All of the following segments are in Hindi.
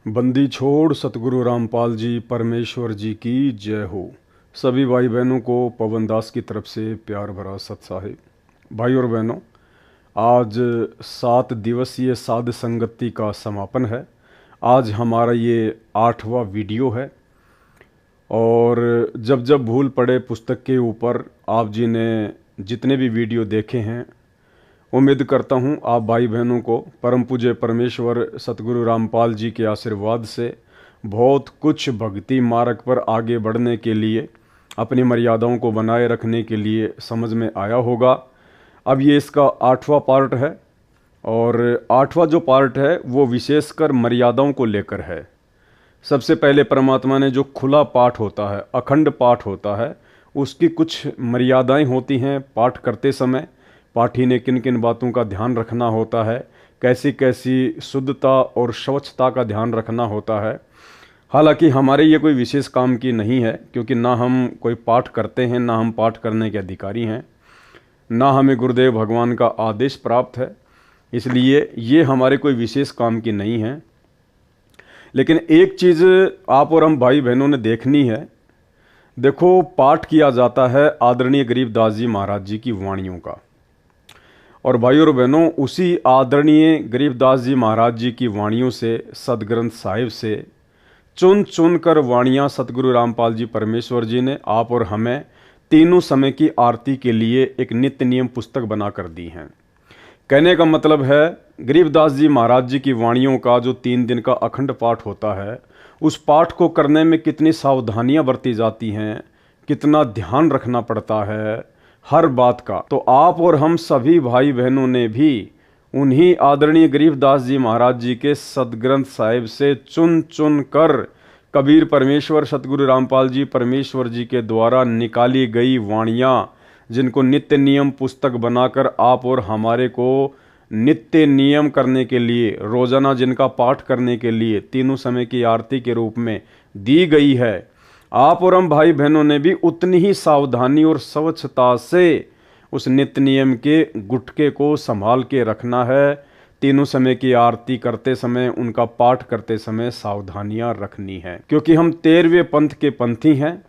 बंदी छोड़ सतगुरु रामपाल जी परमेश्वर जी की जय हो। सभी भाई बहनों को पवन दास की तरफ से प्यार भरा सत साहिब। भाई और बहनों, आज 7 दिवसीय साध संगति का समापन है। आज हमारा ये 8वां वीडियो है और जब जब भूल पड़े पुस्तक के ऊपर आप जी ने जितने भी वीडियो देखे हैं, उम्मीद करता हूँ आप भाई बहनों को परम पूज्य परमेश्वर सतगुरु रामपाल जी के आशीर्वाद से बहुत कुछ भक्ति मार्ग पर आगे बढ़ने के लिए, अपनी मर्यादाओं को बनाए रखने के लिए समझ में आया होगा। अब ये इसका 8वां पार्ट है और 8वां जो पार्ट है वो विशेषकर मर्यादाओं को लेकर है। सबसे पहले परमात्मा ने जो खुला पाठ होता है, अखंड पाठ होता है, उसकी कुछ मर्यादाएं होती हैं। पाठ करते समय पाठी ने किन किन बातों का ध्यान रखना होता है, कैसी कैसी शुद्धता और स्वच्छता का ध्यान रखना होता है। हालांकि हमारे ये कोई विशेष काम की नहीं है, क्योंकि ना हम कोई पाठ करते हैं, ना हम पाठ करने के अधिकारी हैं, ना हमें गुरुदेव भगवान का आदेश प्राप्त है, इसलिए ये हमारे कोई विशेष काम की नहीं है। लेकिन एक चीज़ आप और हम भाई बहनों ने देखनी है। देखो, पाठ किया जाता है आदरणीय गरीबदास जी महाराज जी की वाणियों का, और भाई और बहनों, उसी आदरणीय गरीबदास जी महाराज जी की वाणियों से, सदग्रंथ साहिब से चुन चुन कर वाणियाँ सतगुरु रामपाल जी परमेश्वर जी ने आप और हमें तीनों समय की आरती के लिए एक नित्य नियम पुस्तक बना कर दी हैं। कहने का मतलब है, गरीबदास जी महाराज जी की वाणियों का जो 3 दिन का अखंड पाठ होता है, उस पाठ को करने में कितनी सावधानियां बरती जाती हैं, कितना ध्यान रखना पड़ता है हर बात का। तो आप और हम सभी भाई बहनों ने भी उन्हीं आदरणीय गरीबदास जी महाराज जी के सदग्रंथ साहिब से चुन चुन कर कबीर परमेश्वर सतगुरु रामपाल जी परमेश्वर जी के द्वारा निकाली गई वाणियाँ, जिनको नित्य नियम पुस्तक बनाकर आप और हमारे को नित्य नियम करने के लिए, रोजाना जिनका पाठ करने के लिए तीनों समय की आरती के रूप में दी गई है, आप और हम भाई बहनों ने भी उतनी ही सावधानी और स्वच्छता से उस नित्य नियम के गुटके को संभाल के रखना है। तीनों समय की आरती करते समय, उनका पाठ करते समय सावधानियां रखनी है, क्योंकि हम 13वें पंथ के पंथी हैं।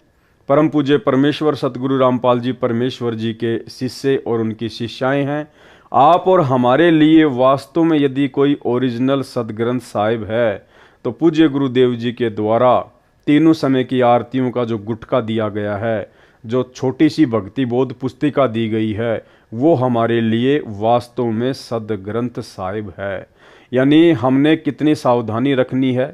परम पूज्य परमेश्वर सतगुरु रामपाल जी परमेश्वर जी के शिष्य और उनकी शिष्याएं हैं। आप और हमारे लिए वास्तव में यदि कोई ओरिजिनल सदग्रंथ साहिब है, तो पूज्य गुरुदेव जी के द्वारा तीनों समय की आरतियों का जो गुटका दिया गया है, जो छोटी सी भक्ति बोध पुस्तिका दी गई है, वो हमारे लिए वास्तव में सदग्रंथ साहिब है। यानी हमने कितनी सावधानी रखनी है,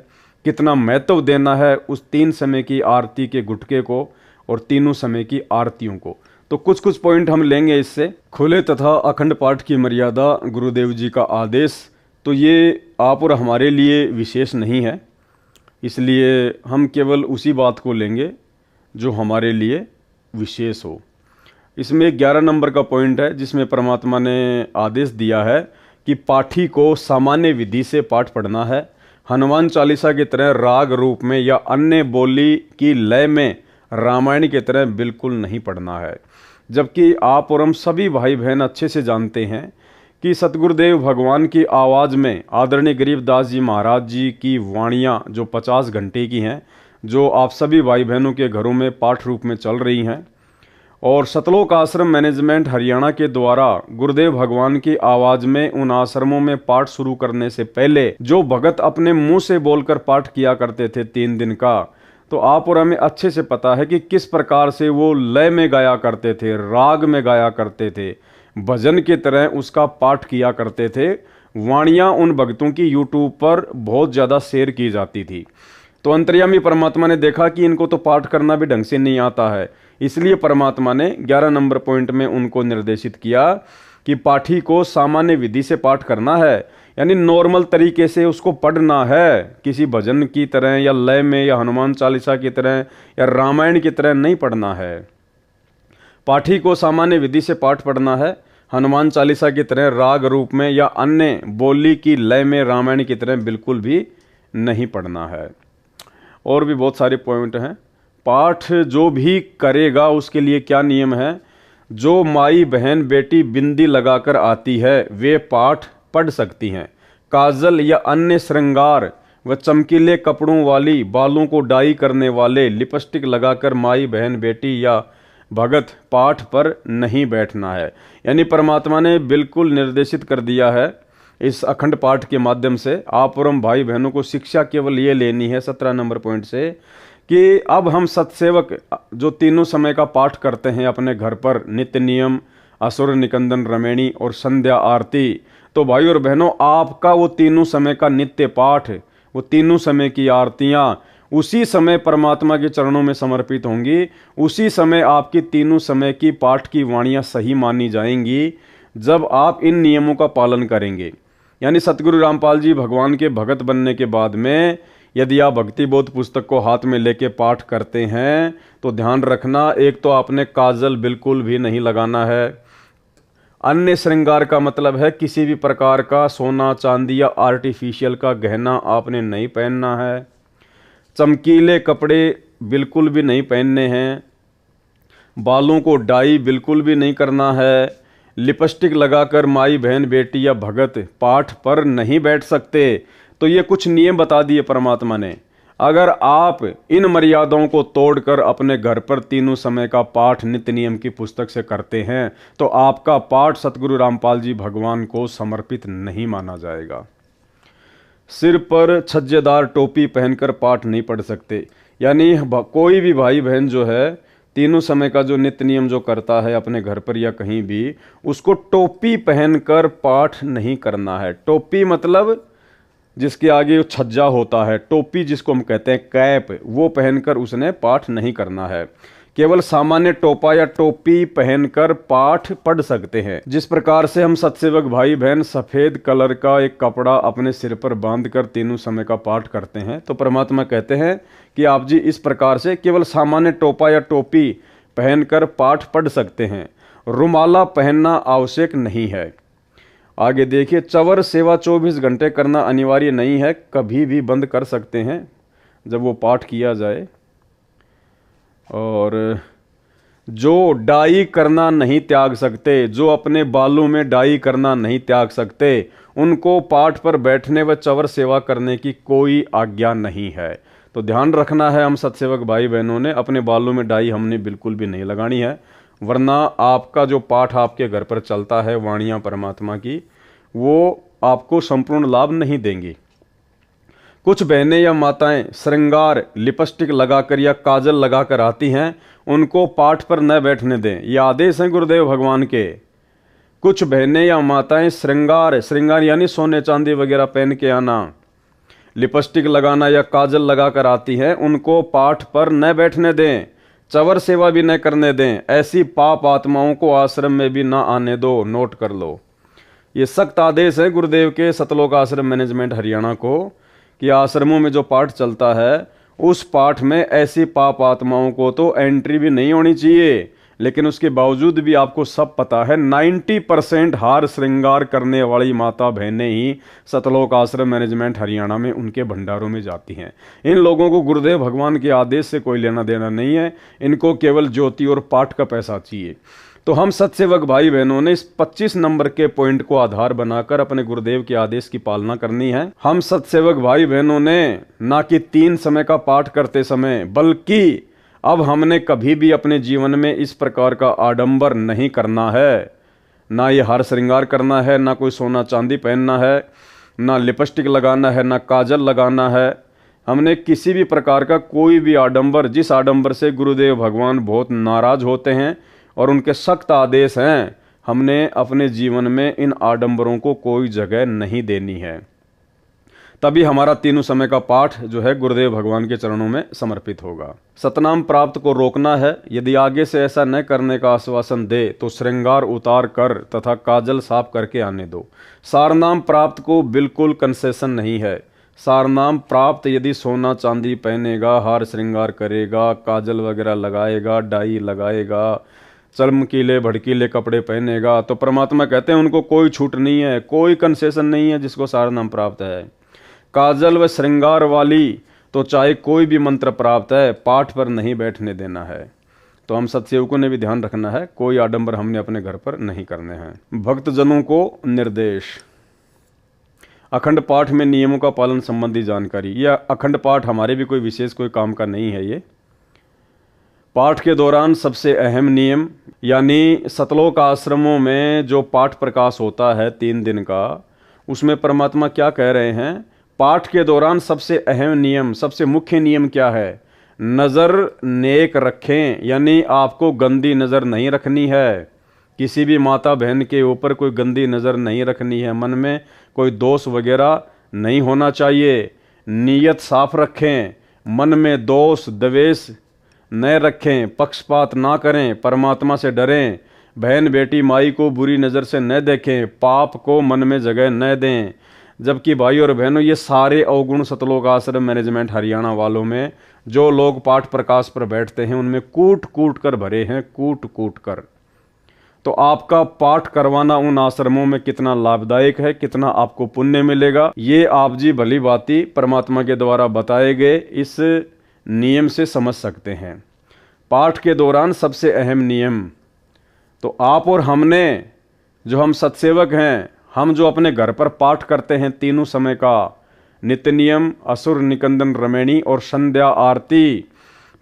कितना महत्व देना है उस 3 समय की आरती के गुटके को और तीनों समय की आरतियों को। तो कुछ कुछ पॉइंट हम लेंगे इससे। खुले तथा अखंड पाठ की मर्यादा, गुरुदेव जी का आदेश, तो ये आप और हमारे लिए विशेष नहीं है, इसलिए हम केवल उसी बात को लेंगे जो हमारे लिए विशेष हो। इसमें 11 नंबर का पॉइंट है, जिसमें परमात्मा ने आदेश दिया है कि पाठी को सामान्य विधि से पाठ पढ़ना है। हनुमान चालीसा की तरह राग रूप में या अन्य बोली की लय में रामायण की तरह बिल्कुल नहीं पढ़ना है। जबकि आप और हम सभी भाई बहन अच्छे से जानते हैं कि सतगुरुदेव भगवान की आवाज़ में आदरणीय गरीबदास जी महाराज जी की वाणियाँ जो 50 घंटे की हैं, जो आप सभी भाई बहनों के घरों में पाठ रूप में चल रही हैं, और सतलोक आश्रम मैनेजमेंट हरियाणा के द्वारा गुरुदेव भगवान की आवाज़ में उन आश्रमों में पाठ शुरू करने से पहले जो भगत अपने मुंह से बोलकर पाठ किया करते थे 3 दिन का, तो आप और हमें अच्छे से पता है कि किस प्रकार से वो लय में गाया करते थे, राग में गाया करते थे, भजन की तरह उसका पाठ किया करते थे। वाणियाँ उन भक्तों की यूट्यूब पर बहुत ज़्यादा शेयर की जाती थी। तो अंतर्यामी परमात्मा ने देखा कि इनको तो पाठ करना भी ढंग से नहीं आता है, इसलिए परमात्मा ने 11 नंबर पॉइंट में उनको निर्देशित किया कि पाठी को सामान्य विधि से पाठ करना है, यानी नॉर्मल तरीके से उसको पढ़ना है, किसी भजन की तरह या लय में या हनुमान चालीसा की तरह या रामायण की तरह नहीं पढ़ना है। पाठी को सामान्य विधि से पाठ पढ़ना है, हनुमान चालीसा की तरह राग रूप में या अन्य बोली की लय में रामायण की तरह बिल्कुल भी नहीं पढ़ना है। और भी बहुत सारे पॉइंट हैं। पाठ जो भी करेगा उसके लिए क्या नियम है, जो माई बहन बेटी बिंदी लगाकर आती है वे पाठ पढ़ सकती हैं। काजल या अन्य श्रृंगार व चमकीले कपड़ों वाली, बालों को डाई करने वाले, लिपस्टिक लगाकर माई बहन बेटी या भगत पाठ पर नहीं बैठना है। यानी परमात्मा ने बिल्कुल निर्देशित कर दिया है इस अखंड पाठ के माध्यम से। आप और हम भाई बहनों को शिक्षा केवल ये लेनी है 17 नंबर पॉइंट से कि अब हम सत्सेवक जो तीनों समय का पाठ करते हैं अपने घर पर, नित्य नियम, असुर निकंदन रमैणी और संध्या आरती, तो भाई और बहनों आपका वो तीनों समय का नित्य पाठ, वो तीनों समय की आरतियाँ उसी समय परमात्मा के चरणों में समर्पित होंगी। उसी समय आपकी तीनों समय की पाठ की वाणियाँ सही मानी जाएंगी जब आप इन नियमों का पालन करेंगे। यानी सतगुरु रामपाल जी भगवान के भगत बनने के बाद में यदि आप भक्ति बोध पुस्तक को हाथ में लेके पाठ करते हैं तो ध्यान रखना, एक तो आपने काजल बिल्कुल भी नहीं लगाना है। अन्य श्रृंगार का मतलब है किसी भी प्रकार का सोना चांदी या आर्टिफिशियल का गहना आपने नहीं पहनना है। चमकीले कपड़े बिल्कुल भी नहीं पहनने हैं। बालों को डाई बिल्कुल भी नहीं करना है। लिपस्टिक लगाकर माई बहन बेटी या भगत पाठ पर नहीं बैठ सकते। तो ये कुछ नियम बता दिए परमात्मा ने। अगर आप इन मर्यादाओं को तोड़कर अपने घर पर तीनों समय का पाठ नित्य नियम की पुस्तक से करते हैं तो आपका पाठ सतगुरु रामपाल जी भगवान को समर्पित नहीं माना जाएगा। सिर पर छज्जेदार टोपी पहनकर पाठ नहीं पढ़ सकते। यानी कोई भी भाई बहन जो है तीनों समय का जो नित्य नियम जो करता है अपने घर पर या कहीं भी, उसको टोपी पहनकर पाठ नहीं करना है। टोपी मतलब जिसके आगे छज्जा होता है, टोपी जिसको हम कहते हैं कैप, वो पहनकर उसने पाठ नहीं करना है। केवल सामान्य टोपा या टोपी पहनकर पाठ पढ़ सकते हैं। जिस प्रकार से हम सत्सेवक भाई बहन सफ़ेद कलर का एक कपड़ा अपने सिर पर बांधकर तीनों समय का पाठ करते हैं, तो परमात्मा कहते हैं कि आप जी इस प्रकार से केवल सामान्य टोपा या टोपी पहनकर पाठ पढ़ सकते हैं। रुमाला पहनना आवश्यक नहीं है। आगे देखिए, चवर सेवा 24 घंटे करना अनिवार्य नहीं है, कभी भी बंद कर सकते हैं जब वो पाठ किया जाए। और जो डाई करना नहीं त्याग सकते, जो अपने बालों में डाई करना नहीं त्याग सकते, उनको पाठ पर बैठने व चवर सेवा करने की कोई आज्ञा नहीं है। तो ध्यान रखना है हम सत्सेवक भाई बहनों ने, अपने बालों में डाई हमने बिल्कुल भी नहीं लगानी है, वरना आपका जो पाठ आपके घर पर चलता है वाणियाँ परमात्मा की, वो आपको संपूर्ण लाभ नहीं देंगी। कुछ बहनें या माताएं श्रृंगार लिपस्टिक लगाकर या काजल लगाकर आती हैं, उनको पाठ पर न बैठने दें। ये आदेश हैं गुरुदेव भगवान के। कुछ बहनें या माताएं श्रृंगार यानी सोने चांदी वगैरह पहन के आना, लिपस्टिक लगाना या काजल लगाकर आती हैं, उनको पाठ पर न बैठने दें, चवर सेवा भी न करने दें। ऐसी पाप आत्माओं को आश्रम में भी ना आने दो। नोट कर लो, ये सख्त आदेश है गुरुदेव के सतलोक आश्रम मैनेजमेंट हरियाणा को कि आश्रमों में जो पाठ चलता है उस पाठ में ऐसी पाप आत्माओं को तो एंट्री भी नहीं होनी चाहिए। लेकिन उसके बावजूद भी आपको सब पता है 90% हार श्रृंगार करने वाली माता बहनें ही सतलोक आश्रम मैनेजमेंट हरियाणा में उनके भंडारों में जाती हैं। इन लोगों को गुरुदेव भगवान के आदेश से कोई लेना देना नहीं है, इनको केवल ज्योति और पाठ का पैसा चाहिए। तो हम सत्सेवक भाई बहनों ने इस 25 नंबर के पॉइंट को आधार बनाकर अपने गुरुदेव के आदेश की पालना करनी है। हम सत्सेवक भाई बहनों ने ना कि 3 समय का पाठ करते समय, बल्कि अब हमने कभी भी अपने जीवन में इस प्रकार का आडंबर नहीं करना है। ना ये हार श्रृंगार करना है, ना कोई सोना चांदी पहनना है, ना लिपस्टिक लगाना है, ना काजल लगाना है। हमने किसी भी प्रकार का कोई भी आडंबर, जिस आडंबर से गुरुदेव भगवान बहुत नाराज होते हैं और उनके सख्त आदेश हैं, हमने अपने जीवन में इन आडंबरों को कोई जगह नहीं देनी है। तभी हमारा तीनों समय का पाठ जो है गुरुदेव भगवान के चरणों में समर्पित होगा। सतनाम प्राप्त को रोकना है। यदि आगे से ऐसा न करने का आश्वासन दे तो श्रृंगार उतार कर तथा काजल साफ करके आने दो। सारनाम प्राप्त को बिल्कुल कंसेशन नहीं है। सारनाम प्राप्त यदि सोना चांदी पहनेगा, हार श्रृंगार करेगा, काजल वगैरह लगाएगा, डाई लगाएगा, चमकीले भड़कीले कपड़े पहनेगा, तो परमात्मा कहते हैं उनको कोई छूट नहीं है, कोई कंसेशन नहीं है जिसको सारनाम प्राप्त है। काजल व श्रृंगार वाली तो चाहे कोई भी मंत्र प्राप्त है, पाठ पर नहीं बैठने देना है। तो हम सत्सेवकों ने भी ध्यान रखना है, कोई आडंबर हमने अपने घर पर नहीं करने हैं। भक्तजनों को निर्देश। अखंड पाठ में नियमों का पालन संबंधी जानकारी। यह अखंड पाठ हमारे भी कोई विशेष कोई काम का नहीं है। ये पाठ के दौरान सबसे अहम नियम, यानी सतलोक आश्रमों में जो पाठ प्रकाश होता है 3 दिन का, उसमें परमात्मा क्या कह रहे हैं? पाठ के दौरान सबसे अहम नियम, सबसे मुख्य नियम क्या है? नज़र नेक रखें, यानी आपको गंदी नज़र नहीं रखनी है। किसी भी माता बहन के ऊपर कोई गंदी नज़र नहीं रखनी है। मन में कोई दोष वगैरह नहीं होना चाहिए। नीयत साफ रखें, मन में दोष द्वेष न रखें, पक्षपात ना करें, परमात्मा से डरें, बहन बेटी माई को बुरी नज़र से न देखें, पाप को मन में जगह न दें। जबकि भाई और बहनों, ये सारे अवगुण सतलोक आश्रम मैनेजमेंट हरियाणा वालों में जो लोग पाठ प्रकाश पर बैठते हैं उनमें कूट कूट कर भरे हैं, कूट कूट कर। तो आपका पाठ करवाना उन आश्रमों में कितना लाभदायक है, कितना आपको पुण्य मिलेगा, ये आप जी भली भांति परमात्मा के द्वारा बताए गए इस नियम से समझ सकते हैं। पाठ के दौरान सबसे अहम नियम, तो आप और हमने, जो हम सत्सेवक हैं, हम जो अपने घर पर पाठ करते हैं तीनों समय का, नित्य नियम, असुर निकंदन रमैणी और संध्या आरती,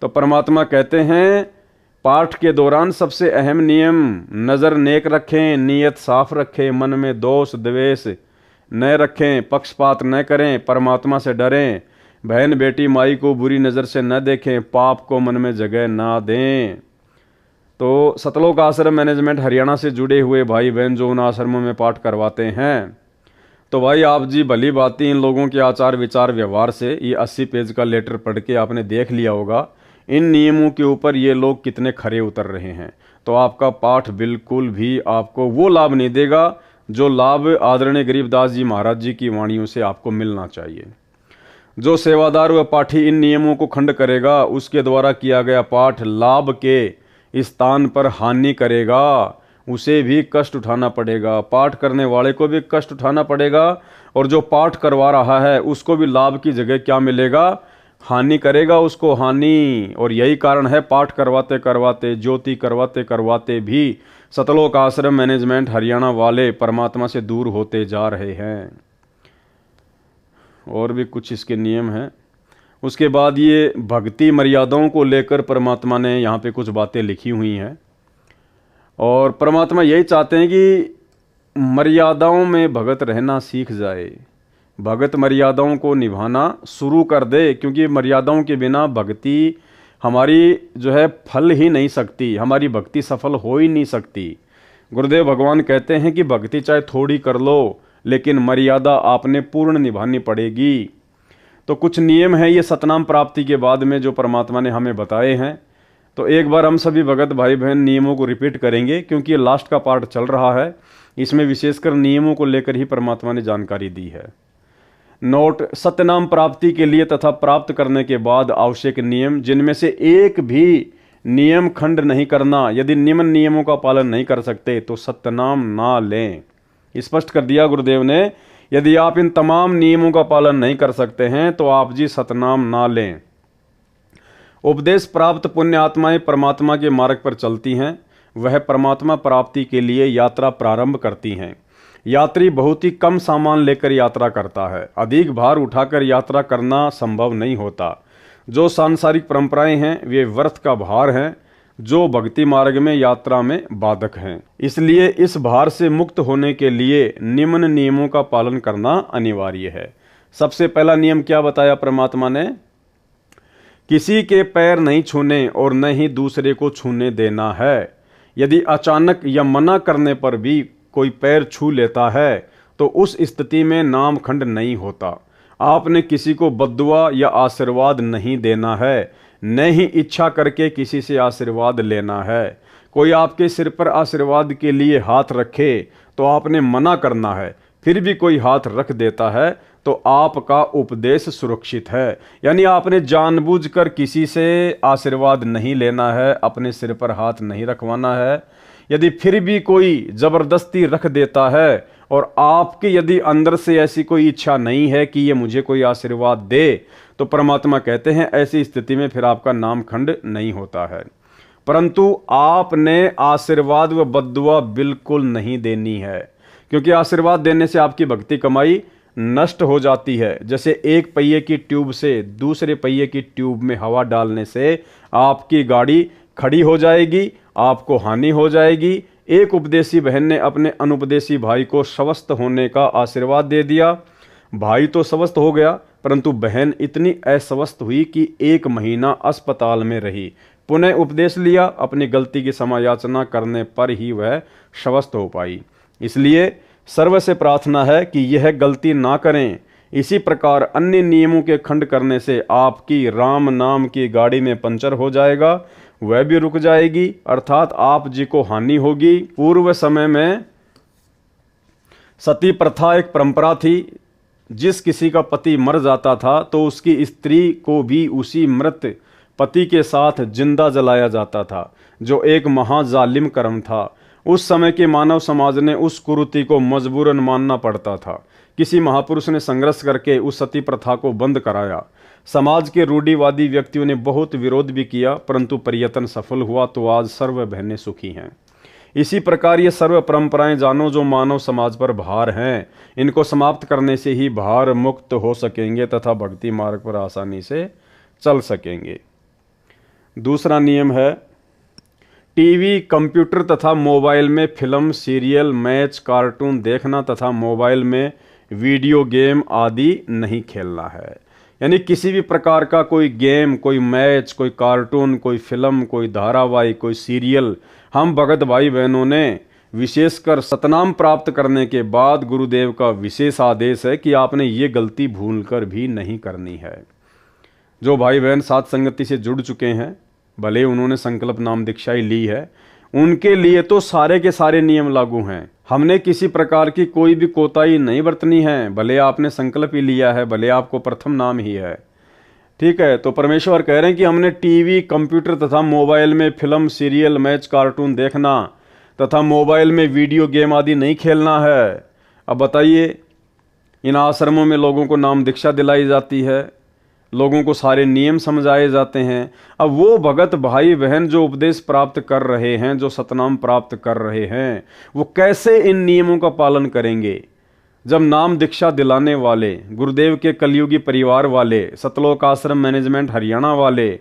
तो परमात्मा कहते हैं पाठ के दौरान सबसे अहम नियम, नज़र नेक रखें, नीयत साफ रखें, मन में दोष द्वेष न रखें, पक्षपात न करें, परमात्मा से डरें, बहन बेटी माई को बुरी नज़र से न देखें, पाप को मन में जगह ना दें। तो सतलोक आश्रम मैनेजमेंट हरियाणा से जुड़े हुए भाई बहन जो उन आश्रमों में पाठ करवाते हैं, तो भाई आप जी भली भांति इन लोगों के आचार विचार व्यवहार से ये 80 पेज का लेटर पढ़ के आपने देख लिया होगा इन नियमों के ऊपर ये लोग कितने खरे उतर रहे हैं। तो आपका पाठ बिल्कुल भी आपको वो लाभ नहीं देगा जो लाभ आदरणीय गरीबदास जी महाराज जी की वाणियों से आपको मिलना चाहिए। जो सेवादार व पाठी इन नियमों को खंड करेगा, उसके द्वारा किया गया पाठ लाभ के स्थान पर हानि करेगा, उसे भी कष्ट उठाना पड़ेगा, पाठ करने वाले को भी कष्ट उठाना पड़ेगा, और जो पाठ करवा रहा है उसको भी लाभ की जगह क्या मिलेगा? हानि करेगा उसको, हानि। और यही कारण है पाठ करवाते करवाते, ज्योति करवाते करवाते भी सतलोक आश्रम मैनेजमेंट हरियाणा वाले परमात्मा से दूर होते जा रहे हैं। और भी कुछ इसके नियम हैं। उसके बाद ये भक्ति मर्यादाओं को लेकर परमात्मा ने यहाँ पे कुछ बातें लिखी हुई हैं, और परमात्मा यही चाहते हैं कि मर्यादाओं में भगत रहना सीख जाए, भगत मर्यादाओं को निभाना शुरू कर दे, क्योंकि मर्यादाओं के बिना भक्ति हमारी जो है फल ही नहीं सकती, हमारी भक्ति सफल हो ही नहीं सकती। गुरुदेव भगवान कहते हैं कि भक्ति चाहे थोड़ी कर लो, लेकिन मर्यादा आपने पूर्ण निभानी पड़ेगी। तो कुछ नियम हैं ये सतनाम प्राप्ति के बाद में जो परमात्मा ने हमें बताए हैं। तो एक बार हम सभी भगत भाई बहन नियमों को रिपीट करेंगे, क्योंकि ये लास्ट का पार्ट चल रहा है, इसमें विशेषकर नियमों को लेकर ही परमात्मा ने जानकारी दी है। नोट: सत्यनाम प्राप्ति के लिए तथा प्राप्त करने के बाद आवश्यक नियम, जिनमें से एक भी नियम खंड नहीं करना। यदि निम्न नियमों का पालन नहीं कर सकते तो सत्यनाम ना लें। स्पष्ट कर दिया गुरुदेव ने, यदि आप इन तमाम नियमों का पालन नहीं कर सकते हैं तो आप जी सतनाम ना लें। उपदेश प्राप्त पुण्य आत्माएं परमात्मा के मार्ग पर चलती हैं, वह परमात्मा प्राप्ति के लिए यात्रा प्रारंभ करती हैं। यात्री बहुत ही कम सामान लेकर यात्रा करता है, अधिक भार उठाकर यात्रा करना संभव नहीं होता। जो सांसारिक परंपराएं हैं वे व्यर्थ का भार हैं, जो भक्ति मार्ग में यात्रा में बाधक हैं। इसलिए इस भार से मुक्त होने के लिए निम्न नियमों का पालन करना अनिवार्य है। सबसे पहला नियम क्या बताया परमात्मा ने? किसी के पैर नहीं छूने और न ही दूसरे को छूने देना है। यदि अचानक या मना करने पर भी कोई पैर छू लेता है तो उस स्थिति में नामखंड नहीं होता। आपने किसी को बद्दुआ या आशीर्वाद नहीं देना है, न ही इच्छा करके किसी से आशीर्वाद लेना है। कोई आपके सिर पर आशीर्वाद के लिए हाथ रखे तो आपने मना करना है, फिर भी कोई हाथ रख देता है तो आपका उपदेश सुरक्षित है। यानी आपने जानबूझकर किसी से आशीर्वाद नहीं लेना है, अपने सिर पर हाथ नहीं रखवाना है। यदि फिर भी कोई जबरदस्ती रख देता है और आपके यदि अंदर से ऐसी कोई इच्छा नहीं है कि ये मुझे कोई आशीर्वाद दे, तो परमात्मा कहते हैं ऐसी स्थिति में फिर आपका नामखंड नहीं होता है। परंतु आपने आशीर्वाद व बद्दुआ बिल्कुल नहीं देनी है, क्योंकि आशीर्वाद देने से आपकी भक्ति कमाई नष्ट हो जाती है। जैसे एक पहिए की ट्यूब से दूसरे पहिए की ट्यूब में हवा डालने से आपकी गाड़ी खड़ी हो जाएगी, आपको हानि हो जाएगी। एक उपदेशी बहन ने अपने अनुपदेशी भाई को स्वस्थ होने का आशीर्वाद दे दिया। भाई तो स्वस्थ हो गया, परंतु बहन इतनी अस्वस्थ हुई कि 1 महीना अस्पताल में रही। पुनः उपदेश लिया, अपनी गलती की समायाचना करने पर ही वह स्वस्थ हो पाई। इसलिए सर्व से प्रार्थना है कि यह गलती ना करें। इसी प्रकार अन्य नियमों के खंड करने से आपकी राम नाम की गाड़ी में पंचर हो जाएगा, वह भी रुक जाएगी, अर्थात आप जी को हानि होगी। पूर्व समय में सती प्रथा एक परंपरा थी। जिस किसी का पति मर जाता था तो उसकी स्त्री को भी उसी मृत पति के साथ जिंदा जलाया जाता था, जो एक महाजालिम कर्म था। उस समय के मानव समाज ने उस कुरीति को मजबूरन मानना पड़ता था। किसी महापुरुष ने संघर्ष करके उस सती प्रथा को बंद कराया। समाज के रूढ़िवादी व्यक्तियों ने बहुत विरोध भी किया, परंतु प्रयत्न सफल हुआ, तो आज सर्व बहनें सुखी हैं। इसी प्रकार ये सर्व परंपराएं जानो जो मानव समाज पर भार हैं, इनको समाप्त करने से ही भार मुक्त हो सकेंगे तथा भक्ति मार्ग पर आसानी से चल सकेंगे। दूसरा नियम है, टीवी, कंप्यूटर तथा मोबाइल में फिल्म, सीरियल, मैच, कार्टून देखना तथा मोबाइल में वीडियो गेम आदि नहीं खेलना है। यानी किसी भी प्रकार का कोई गेम, कोई मैच, कोई कार्टून, कोई फिल्म, कोई धारावाहिक, कोई सीरियल हम भगत भाई बहनों ने विशेषकर सतनाम प्राप्त करने के बाद गुरुदेव का विशेष आदेश है कि आपने ये गलती भूलकर भी नहीं करनी है। जो भाई बहन साथ संगति से जुड़ चुके हैं, भले उन्होंने संकल्प नाम दीक्षा ही ली है, उनके लिए तो सारे के सारे नियम लागू हैं। हमने किसी प्रकार की कोई भी कोताही नहीं बरतनी है, भले आपने संकल्प ही लिया है, भले आपको प्रथम नाम ही है, ठीक है। तो परमेश्वर कह रहे हैं कि हमने टीवी, कंप्यूटर तथा मोबाइल में फिल्म, सीरियल, मैच, कार्टून देखना तथा मोबाइल में वीडियो गेम आदि नहीं खेलना है। अब बताइए, इन आश्रमों में लोगों को नाम दीक्षा दिलाई जाती है, लोगों को सारे नियम समझाए जाते हैं। अब वो भगत भाई बहन जो उपदेश प्राप्त कर रहे हैं, जो सतनाम प्राप्त कर रहे हैं, वो कैसे इन नियमों का पालन करेंगे? जब नाम दीक्षा दिलाने वाले गुरुदेव के कलयुगी परिवार वाले, सतलोक आश्रम मैनेजमेंट हरियाणा वाले,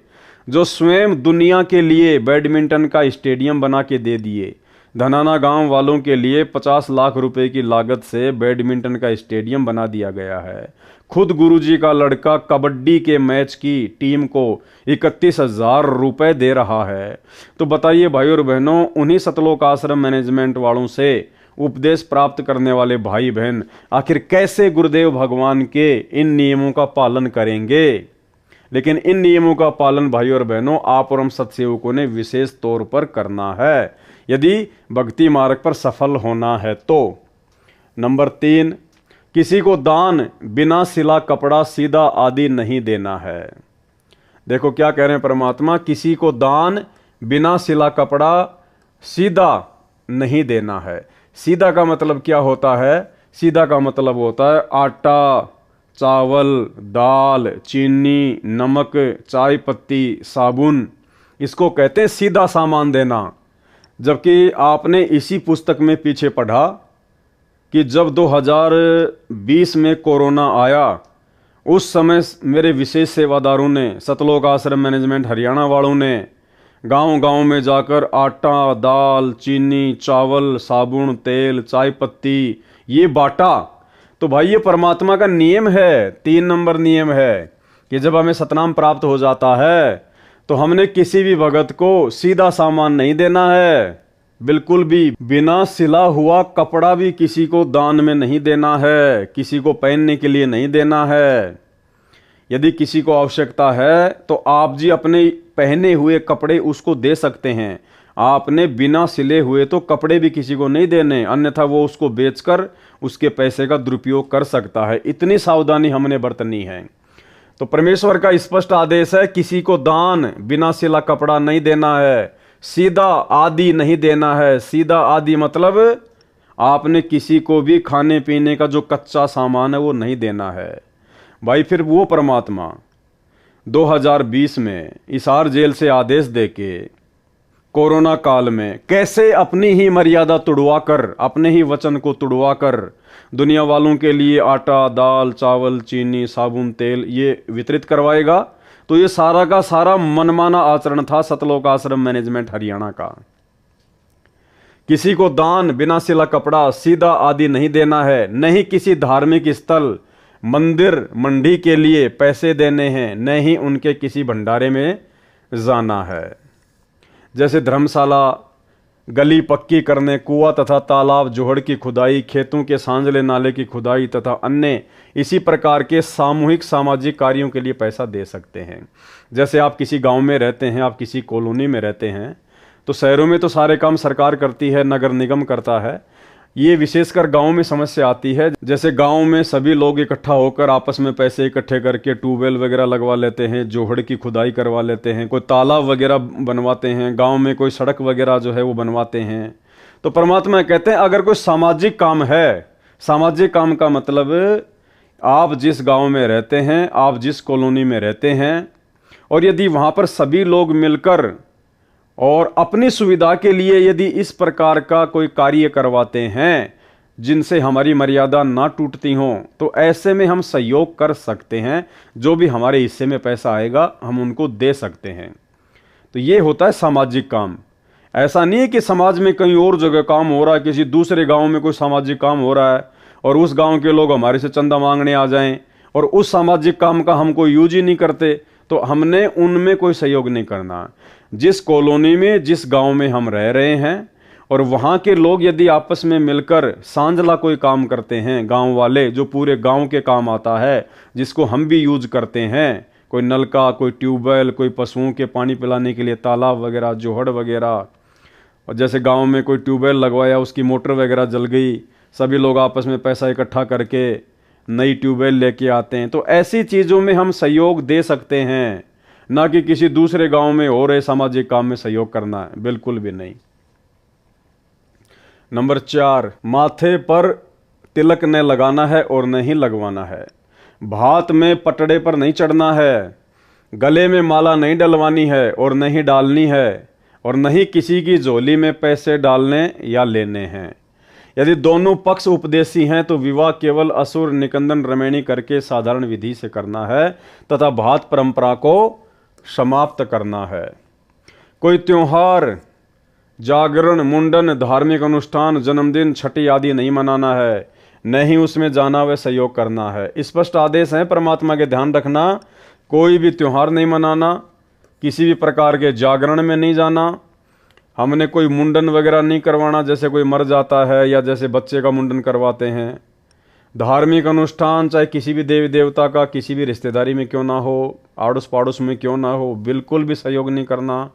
जो स्वयं दुनिया के लिए बैडमिंटन का स्टेडियम बना के दे दिए, धनाना गांव वालों के लिए 50 लाख रुपए की लागत से बैडमिंटन का स्टेडियम बना दिया गया है। खुद गुरुजी का लड़का कबड्डी के मैच की टीम को 31,000 रुपए दे रहा है। तो बताइए भाई और बहनों, उन्हीं सतलोक आश्रम मैनेजमेंट वालों से उपदेश प्राप्त करने वाले भाई बहन आखिर कैसे गुरुदेव भगवान के इन नियमों का पालन करेंगे? लेकिन इन नियमों का पालन भाई और बहनों आप और हम सत्सेवकों ने विशेष तौर पर करना है, यदि भक्ति मार्ग पर सफल होना है तो। नंबर 3, किसी को दान बिना सिला कपड़ा, सीधा आदि नहीं देना है। देखो क्या कह रहे हैं परमात्मा, किसी को दान बिना सिला कपड़ा, सीधा नहीं देना है। सीधा का मतलब क्या होता है? सीधा का मतलब होता है आटा, चावल, दाल, चीनी, नमक, चाय पत्ती, साबुन, इसको कहते हैं सीधा सामान देना। जबकि आपने इसी पुस्तक में पीछे पढ़ा कि जब 2020 में कोरोना आया, उस समय मेरे विशेष सेवादारों ने, सतलोक आश्रम मैनेजमेंट हरियाणा वालों ने गांव-गांव में जाकर आटा, दाल, चीनी, चावल, साबुन, तेल, चाय पत्ती ये बांटा। तो भाई ये परमात्मा का नियम है, 3 नंबर नियम है कि जब हमें सतनाम प्राप्त हो जाता है तो हमने किसी भी भगत को सीधा सामान नहीं देना है, बिल्कुल भी बिना सिला हुआ कपड़ा भी किसी को दान में नहीं देना है, किसी को पहनने के लिए नहीं देना है। यदि किसी को आवश्यकता है तो आप जी अपने पहने हुए कपड़े उसको दे सकते हैं। आपने बिना सिले हुए तो कपड़े भी किसी को नहीं देने, अन्यथा वो उसको बेचकर उसके पैसे का दुरुपयोग कर सकता है। इतनी सावधानी हमने बरतनी है। तो परमेश्वर का स्पष्ट आदेश है, किसी को दान बिना सिला कपड़ा नहीं देना है, सीधा आदि नहीं देना है। सीधा आदि मतलब आपने किसी को भी खाने पीने का जो कच्चा सामान है वो नहीं देना है। भाई फिर वो परमात्मा 2020 में हिसार जेल से आदेश देके कोरोना काल में कैसे अपनी ही मर्यादा तुड़वाकर, अपने ही वचन को तुड़वाकर दुनिया वालों के लिए आटा, दाल, चावल, चीनी, साबुन, तेल ये वितरित करवाएगा। तो ये सारा का सारा मनमाना आचरण था सतलोक आश्रम मैनेजमेंट हरियाणा का। किसी को दान, बिना सिला कपड़ा, सीधा आदि नहीं देना है। नहीं किसी धार्मिक स्थल, मंदिर, मंडी के लिए पैसे देने हैं, न ही उनके किसी भंडारे में जाना है। जैसे धर्मशाला, गली पक्की करने, कुआं तथा तालाब जोहड़ की खुदाई, खेतों के सांझले नाले की खुदाई तथा अन्य इसी प्रकार के सामूहिक सामाजिक कार्यों के लिए पैसा दे सकते हैं। जैसे आप किसी गांव में रहते हैं, आप किसी कॉलोनी में रहते हैं, तो शहरों में तो सारे काम सरकार करती है, नगर निगम करता है। ये विशेषकर गांव में समस्या आती है। जैसे गांव में सभी लोग इकट्ठा होकर आपस में पैसे इकट्ठे करके ट्यूबवेल वगैरह लगवा लेते हैं, जोहड़ की खुदाई करवा लेते हैं, कोई तालाब वगैरह बनवाते हैं, गांव में कोई सड़क वगैरह जो है वो बनवाते हैं। तो परमात्मा कहते हैं अगर कोई सामाजिक काम है, सामाजिक काम का मतलब आप जिस गांव में रहते हैं, आप जिस कॉलोनी में रहते हैं, और यदि वहां पर सभी लोग मिलकर और अपनी सुविधा के लिए यदि इस प्रकार का कोई कार्य करवाते हैं जिनसे हमारी मर्यादा ना टूटती हो, तो ऐसे में हम सहयोग कर सकते हैं। जो भी हमारे हिस्से में पैसा आएगा हम उनको दे सकते हैं। तो ये होता है सामाजिक काम। ऐसा नहीं है कि समाज में कहीं और जगह काम हो रहा है, किसी दूसरे गांव में कोई सामाजिक काम हो रहा है और उस गांव के लोग हमारे से चंदा मांगने आ जाएं और उस सामाजिक काम का हम कोई यूज ही नहीं करते, तो हमने उनमें कोई सहयोग नहीं करना। जिस कॉलोनी में, जिस गांव में हम रह रहे हैं और वहां के लोग यदि आपस में मिलकर सांझला कोई काम करते हैं, गांव वाले, जो पूरे गांव के काम आता है, जिसको हम भी यूज करते हैं, कोई नलका, कोई ट्यूबवेल, कोई पशुओं के पानी पिलाने के लिए तालाब वगैरह, जोहड़ वगैरह, और जैसे गांव में कोई ट्यूबवेल लगवाया, उसकी मोटर वगैरह जल गई, सभी लोग आपस में पैसा इकट्ठा करके नई ट्यूबवेल लेके आते हैं। तो ऐसी चीज़ों में हम सहयोग दे सकते हैं, ना कि किसी दूसरे गांव में हो रहे सामाजिक काम में सहयोग करना है, बिल्कुल भी नहीं। नंबर 4, माथे पर तिलक न लगाना है और न ही लगवाना है। भात में पटड़े पर नहीं चढ़ना है, गले में माला नहीं डलवानी है और न ही डालनी है, और न ही किसी की झोली में पैसे डालने या लेने हैं। यदि दोनों पक्ष उपदेशी हैं तो विवाह केवल असुर निकंदन रमैणी करके साधारण विधि से करना है तथा भात परंपरा को समाप्त करना है। कोई त्योहार, जागरण, मुंडन, धार्मिक अनुष्ठान, जन्मदिन, छठी आदि नहीं मनाना है, न ही उसमें जाना व सहयोग करना है। स्पष्ट आदेश है परमात्मा के, ध्यान रखना। कोई भी त्योहार नहीं मनाना, किसी भी प्रकार के जागरण में नहीं जाना, हमने कोई मुंडन वगैरह नहीं करवाना, जैसे कोई मर जाता है या जैसे बच्चे का मुंडन करवाते हैं। धार्मिक अनुष्ठान चाहे किसी भी देवी देवता का किसी भी रिश्तेदारी में क्यों ना हो, आड़ोस पाड़ोस में क्यों ना हो, बिल्कुल भी सहयोग नहीं करना।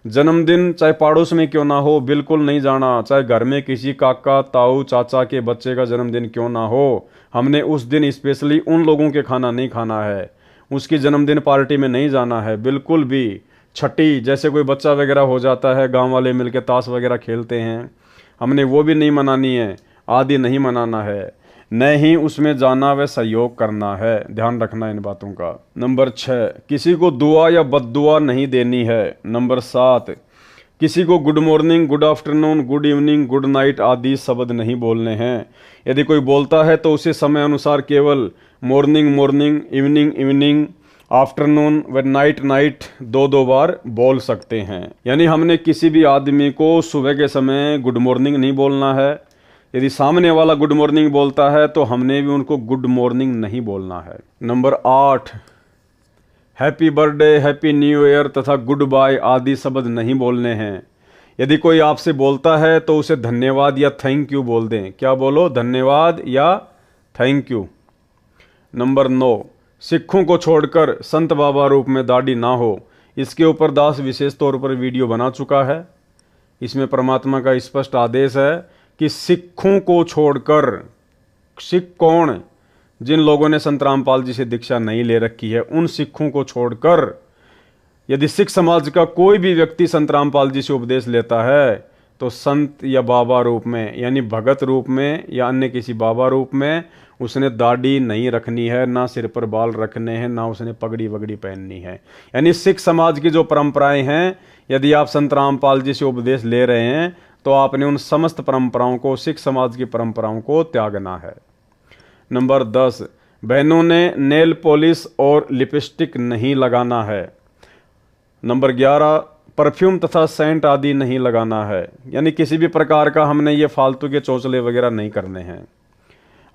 जन्मदिन चाहे पाड़ोस में क्यों ना हो, बिल्कुल नहीं जाना। चाहे घर में किसी काका, ताऊ, चाचा के बच्चे का जन्मदिन क्यों ना हो, हमने उस दिन स्पेशली उन लोगों के खाना नहीं खाना है, उसकी जन्मदिन पार्टी में नहीं जाना है, बिल्कुल भी। छठी, जैसे कोई बच्चा वगैरह हो जाता है, गांव वाले मिलके ताश वगैरह खेलते हैं, हमने वो भी नहीं मनानी है, आदि नहीं मनाना है, न ही उसमें जाना व सहयोग करना है। ध्यान रखना इन बातों का। नंबर 6, किसी को दुआ या बद्दुआ नहीं देनी है। नंबर 7, किसी को good morning, good afternoon, good evening, good night आदि शब्द नहीं बोलने हैं। यदि कोई बोलता है तो उसे समय अनुसार केवल morning morning, evening evening, afternoon व नाइट नाइट 2-2 बार बोल सकते हैं। यानी हमने किसी भी आदमी को सुबह के समय गुड मॉर्निंग नहीं बोलना है। यदि सामने वाला गुड मॉर्निंग बोलता है तो हमने भी उनको गुड मॉर्निंग नहीं बोलना है। Number 8, happy birthday, happy new year तथा गुड बाय आदि शब्द नहीं बोलने हैं। यदि कोई आपसे बोलता है तो उसे धन्यवाद या थैंक यू बोल दें। क्या बोलो? धन्यवाद या थैंक यू। नंबर 9, सिखों को छोड़कर संत बाबा रूप में दाढ़ी ना हो। इसके ऊपर दास विशेष तौर पर वीडियो बना चुका है। इसमें परमात्मा का स्पष्ट आदेश है कि सिखों को छोड़कर, सिख कौन? जिन लोगों ने संत रामपाल जी से दीक्षा नहीं ले रखी है, उन सिखों को छोड़कर यदि सिख समाज का कोई भी व्यक्ति संत रामपाल जी से उपदेश लेता है तो संत या बाबा रूप में, यानी भगत रूप में या अन्य किसी बाबा रूप में उसने दाढ़ी नहीं रखनी है, ना सिर पर बाल रखने हैं, ना उसने पगड़ी वगड़ी पहननी है। यानी सिख समाज की जो परंपराएं हैं, यदि आप संत रामपाल जी से उपदेश ले रहे हैं तो आपने उन समस्त परंपराओं को, सिख समाज की परंपराओं को त्यागना है। नंबर 10, बहनों ने नेल पॉलिश और लिपस्टिक नहीं लगाना है। नंबर 11, परफ्यूम तथा सेंट आदि नहीं लगाना है, यानी किसी भी प्रकार का हमने ये फालतू के चौंचले वगैरह नहीं करने हैं।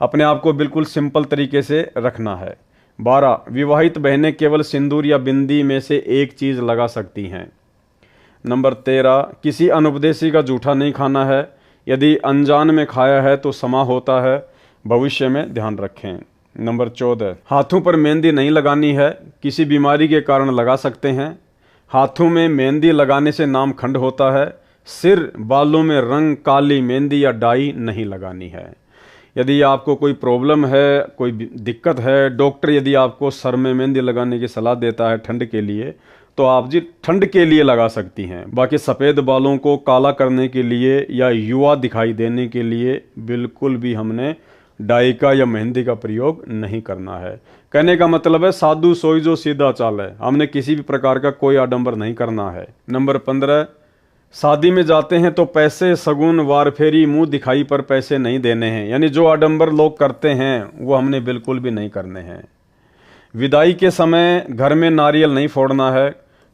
अपने आप को बिल्कुल सिंपल तरीके से रखना है। 12, विवाहित बहनें केवल सिंदूर या बिंदी में से एक चीज़ लगा सकती हैं। नंबर 13, किसी अनुपदेशी का जूठा नहीं खाना है। यदि अनजान में खाया है तो समा होता है, भविष्य में ध्यान रखें। नंबर 14, हाथों पर मेहंदी नहीं लगानी है, किसी बीमारी के कारण लगा सकते हैं। हाथों में मेहंदी लगाने से नाम खंड होता है। सिर बालों में रंग, काली मेहंदी या डाई नहीं लगानी है। यदि आपको कोई प्रॉब्लम है, कोई दिक्कत है, डॉक्टर यदि आपको सर में मेहंदी लगाने की सलाह देता है ठंड के लिए, तो आप जी ठंड के लिए लगा सकती हैं। बाकी सफ़ेद बालों को काला करने के लिए या युवा दिखाई देने के लिए बिल्कुल भी हमने डाई का या मेहंदी का प्रयोग नहीं करना है। कहने का मतलब है साधु सोई जो सीधा चाल है, हमने किसी भी प्रकार का कोई आडंबर नहीं करना है। नंबर 15, शादी में जाते हैं तो पैसे, सगुन, वार फेरी, मुंह दिखाई पर पैसे नहीं देने हैं, यानी जो आडंबर लोग करते हैं वो हमने बिल्कुल भी नहीं करने हैं। विदाई के समय घर में नारियल नहीं फोड़ना है।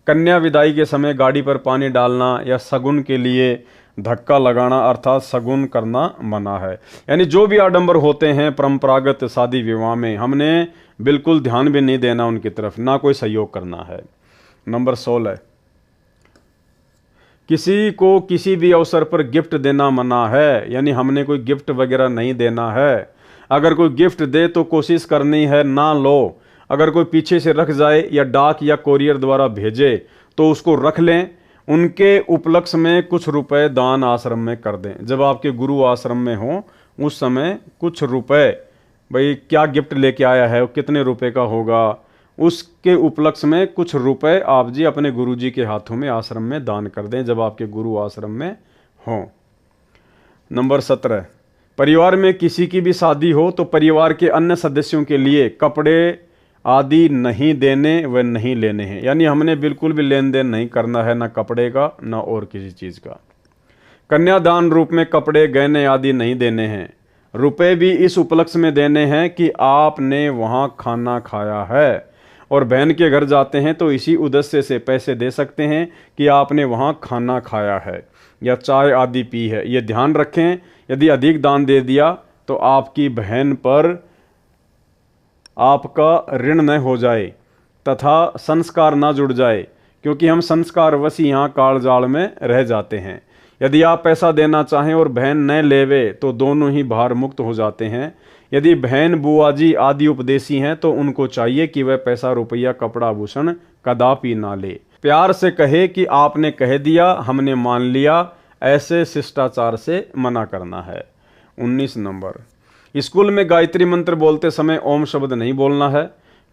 कन्या विदाई के समय गाड़ी पर पानी डालना या सगुन के लिए धक्का लगाना अर्थात सगुन करना मना है। यानी जो भी आडंबर होते हैं परंपरागत शादी विवाह में, हमने बिल्कुल ध्यान भी नहीं देना उनकी तरफ, ना कोई सहयोग करना है। नंबर 16, किसी को किसी भी अवसर पर गिफ्ट देना मना है, यानी हमने कोई गिफ्ट वगैरह नहीं देना है। अगर कोई गिफ्ट दे तो कोशिश करनी है ना लो। अगर कोई पीछे से रख जाए या डाक या कोरियर द्वारा भेजे तो उसको रख लें। उनके उपलक्ष्य में कुछ रुपए दान आश्रम में कर दें। जब आपके गुरु आश्रम में हों उस समय कुछ रुपए, भाई क्या गिफ्ट लेके आया है, कितने रुपए का होगा, उसके उपलक्ष्य में कुछ रुपए आप जी अपने गुरुजी के हाथों में आश्रम में दान कर दें जब आपके गुरु आश्रम में हों। नंबर 17, परिवार में किसी की भी शादी हो तो परिवार के अन्य सदस्यों के लिए कपड़े आदि नहीं देने व नहीं लेने हैं, यानी हमने बिल्कुल भी लेन देन नहीं करना है, ना कपड़े का ना और किसी चीज़ का। कन्यादान रूप में कपड़े, गहने आदि नहीं देने हैं। रुपए भी इस उपलक्ष्य में देने हैं कि आपने वहाँ खाना खाया है, और बहन के घर जाते हैं तो इसी उद्देश्य से पैसे दे सकते हैं कि आपने वहाँ खाना खाया है या चाय आदि पी है। ये ध्यान रखें, यदि अधिक दान दे दिया तो आपकी बहन पर आपका ऋण न हो जाए तथा संस्कार ना जुड़ जाए, क्योंकि हम संस्कारवश यहाँ काल जाल में रह जाते हैं। यदि आप पैसा देना चाहें और बहन न लेवे तो दोनों ही भार मुक्त हो जाते हैं। यदि बहन, बुआ जी आदि उपदेशी हैं तो उनको चाहिए कि वह पैसा, रुपया, कपड़ा, आभूषण कदापि ना ले। प्यार से कहे कि आपने कह दिया, हमने मान लिया, ऐसे शिष्टाचार से मना करना है। 19 नंबर, स्कूल में गायत्री मंत्र बोलते समय ओम शब्द नहीं बोलना है,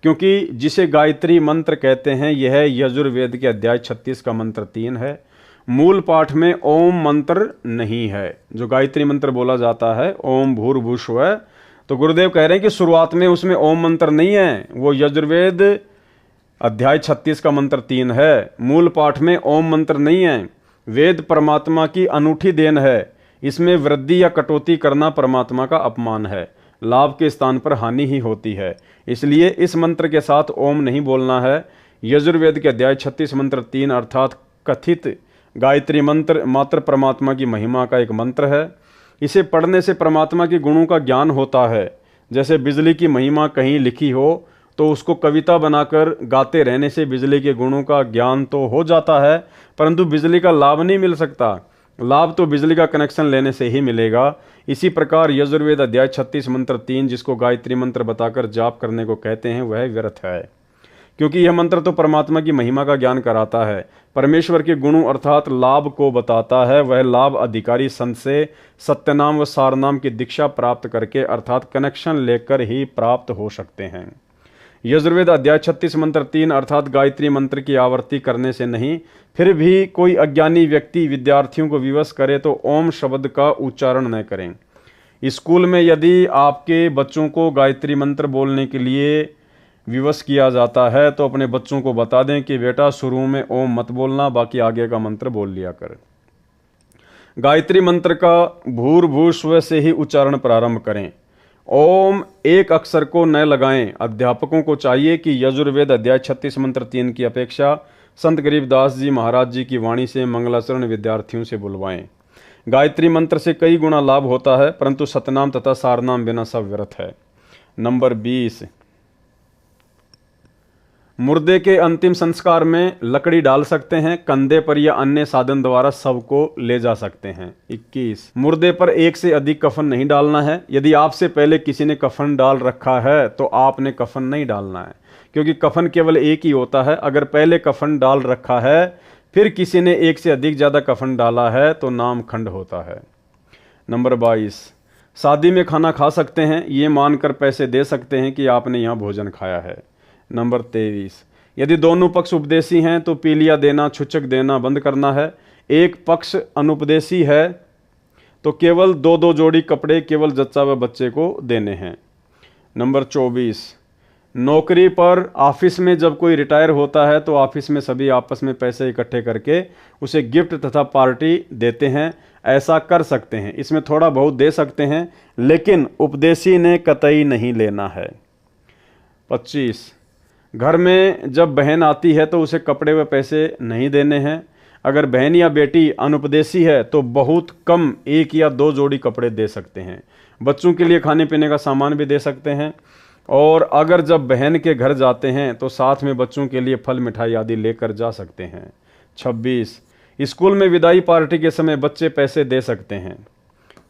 क्योंकि जिसे गायत्री मंत्र कहते हैं यह यजुर्वेद के अध्याय 36 का मंत्र 3 है। मूल पाठ में ओम मंत्र नहीं है। जो गायत्री मंत्र बोला जाता है ओम भूर्भुवस्सुवः, तो गुरुदेव कह रहे हैं कि शुरुआत में उसमें ओम मंत्र नहीं है, वो यजुर्वेद अध्याय 36 का मंत्र 3 है। मूल पाठ में ओम मंत्र नहीं है। वेद परमात्मा की अनूठी देन है, इसमें वृद्धि या कटौती करना परमात्मा का अपमान है, लाभ के स्थान पर हानि ही होती है। इसलिए इस मंत्र के साथ ओम नहीं बोलना है। यजुर्वेद के अध्याय 36 मंत्र 3 अर्थात कथित गायत्री मंत्र मात्र परमात्मा की महिमा का एक मंत्र है। इसे पढ़ने से परमात्मा के गुणों का ज्ञान होता है। जैसे बिजली की महिमा कहीं लिखी हो तो उसको कविता बनाकर गाते रहने से बिजली के गुणों का ज्ञान तो हो जाता है, परंतु बिजली का लाभ नहीं मिल सकता। लाभ तो बिजली का कनेक्शन लेने से ही मिलेगा। इसी प्रकार यजुर्वेद अध्याय 36 मंत्र 3 जिसको गायत्री मंत्र बताकर जाप करने को कहते हैं वह व्यर्थ है, क्योंकि यह मंत्र तो परमात्मा की महिमा का ज्ञान कराता है, परमेश्वर के गुणों अर्थात लाभ को बताता है। वह लाभ अधिकारी संत से सत्यनाम व सारनाम की दीक्षा प्राप्त करके अर्थात कनेक्शन लेकर ही प्राप्त हो सकते हैं। यजुर्वेद अध्याय 36 मंत्र 3 अर्थात गायत्री मंत्र की आवृत्ति करने से नहीं, फिर भी कोई अज्ञानी व्यक्ति विद्यार्थियों को विवश करे तो ओम शब्द का उच्चारण न करें। स्कूल में यदि आपके बच्चों को गायत्री मंत्र बोलने के लिए विवश किया जाता है तो अपने बच्चों को बता दें कि बेटा शुरू में ओम मत बोलना, बाकी आगे का मंत्र बोल लिया कर। गायत्री मंत्र का भूर्भुवस्व से ही उच्चारण प्रारंभ करें। ओम एक अक्षर को न लगाएं। अध्यापकों को चाहिए कि यजुर्वेद अध्याय 36 मंत्र 3 की अपेक्षा संत गरीबदास जी महाराज जी की वाणी से मंगलाचरण विद्यार्थियों से बुलवाएं। गायत्री मंत्र से कई गुना लाभ होता है, परंतु सतनाम तथा सारनाम बिना सब व्यर्थ है। नंबर 20, मुर्दे के अंतिम संस्कार में लकड़ी डाल सकते हैं, कंधे पर या अन्य साधन द्वारा शव को ले जा सकते हैं। 21, मुर्दे पर एक से अधिक कफन नहीं डालना है। यदि आपसे पहले किसी ने कफन डाल रखा है तो आपने कफन नहीं डालना है, क्योंकि कफन केवल एक ही होता है। अगर पहले कफन डाल रखा है फिर किसी ने एक से अधिक ज़्यादा कफन डाला है तो नाम खंड होता है। नंबर 22, शादी में खाना खा सकते हैं, ये मानकर पैसे दे सकते हैं कि आपने यहाँ भोजन खाया है। नंबर 23, यदि दोनों पक्ष उपदेशी हैं तो पीलिया देना, छुचक देना बंद करना है। एक पक्ष अनुपदेशी है तो केवल 2-2 जोड़ी कपड़े केवल जच्चा व बच्चे को देने हैं। नंबर 24, नौकरी पर ऑफिस में जब कोई रिटायर होता है तो ऑफिस में सभी आपस में पैसे इकट्ठे करके उसे गिफ्ट तथा पार्टी देते हैं। ऐसा कर सकते हैं, इसमें थोड़ा बहुत दे सकते हैं, लेकिन उपदेशी ने कतई नहीं लेना है। 25, घर में जब बहन आती है तो उसे कपड़े व पैसे नहीं देने हैं। अगर बहन या बेटी अनुपदेशी है तो बहुत कम 1 या 2 जोड़ी कपड़े दे सकते हैं। बच्चों के लिए खाने पीने का सामान भी दे सकते हैं। और अगर जब बहन के घर जाते हैं तो साथ में बच्चों के लिए फल मिठाई आदि लेकर जा सकते हैं। 26, स्कूल में विदाई पार्टी के समय बच्चे पैसे दे सकते हैं।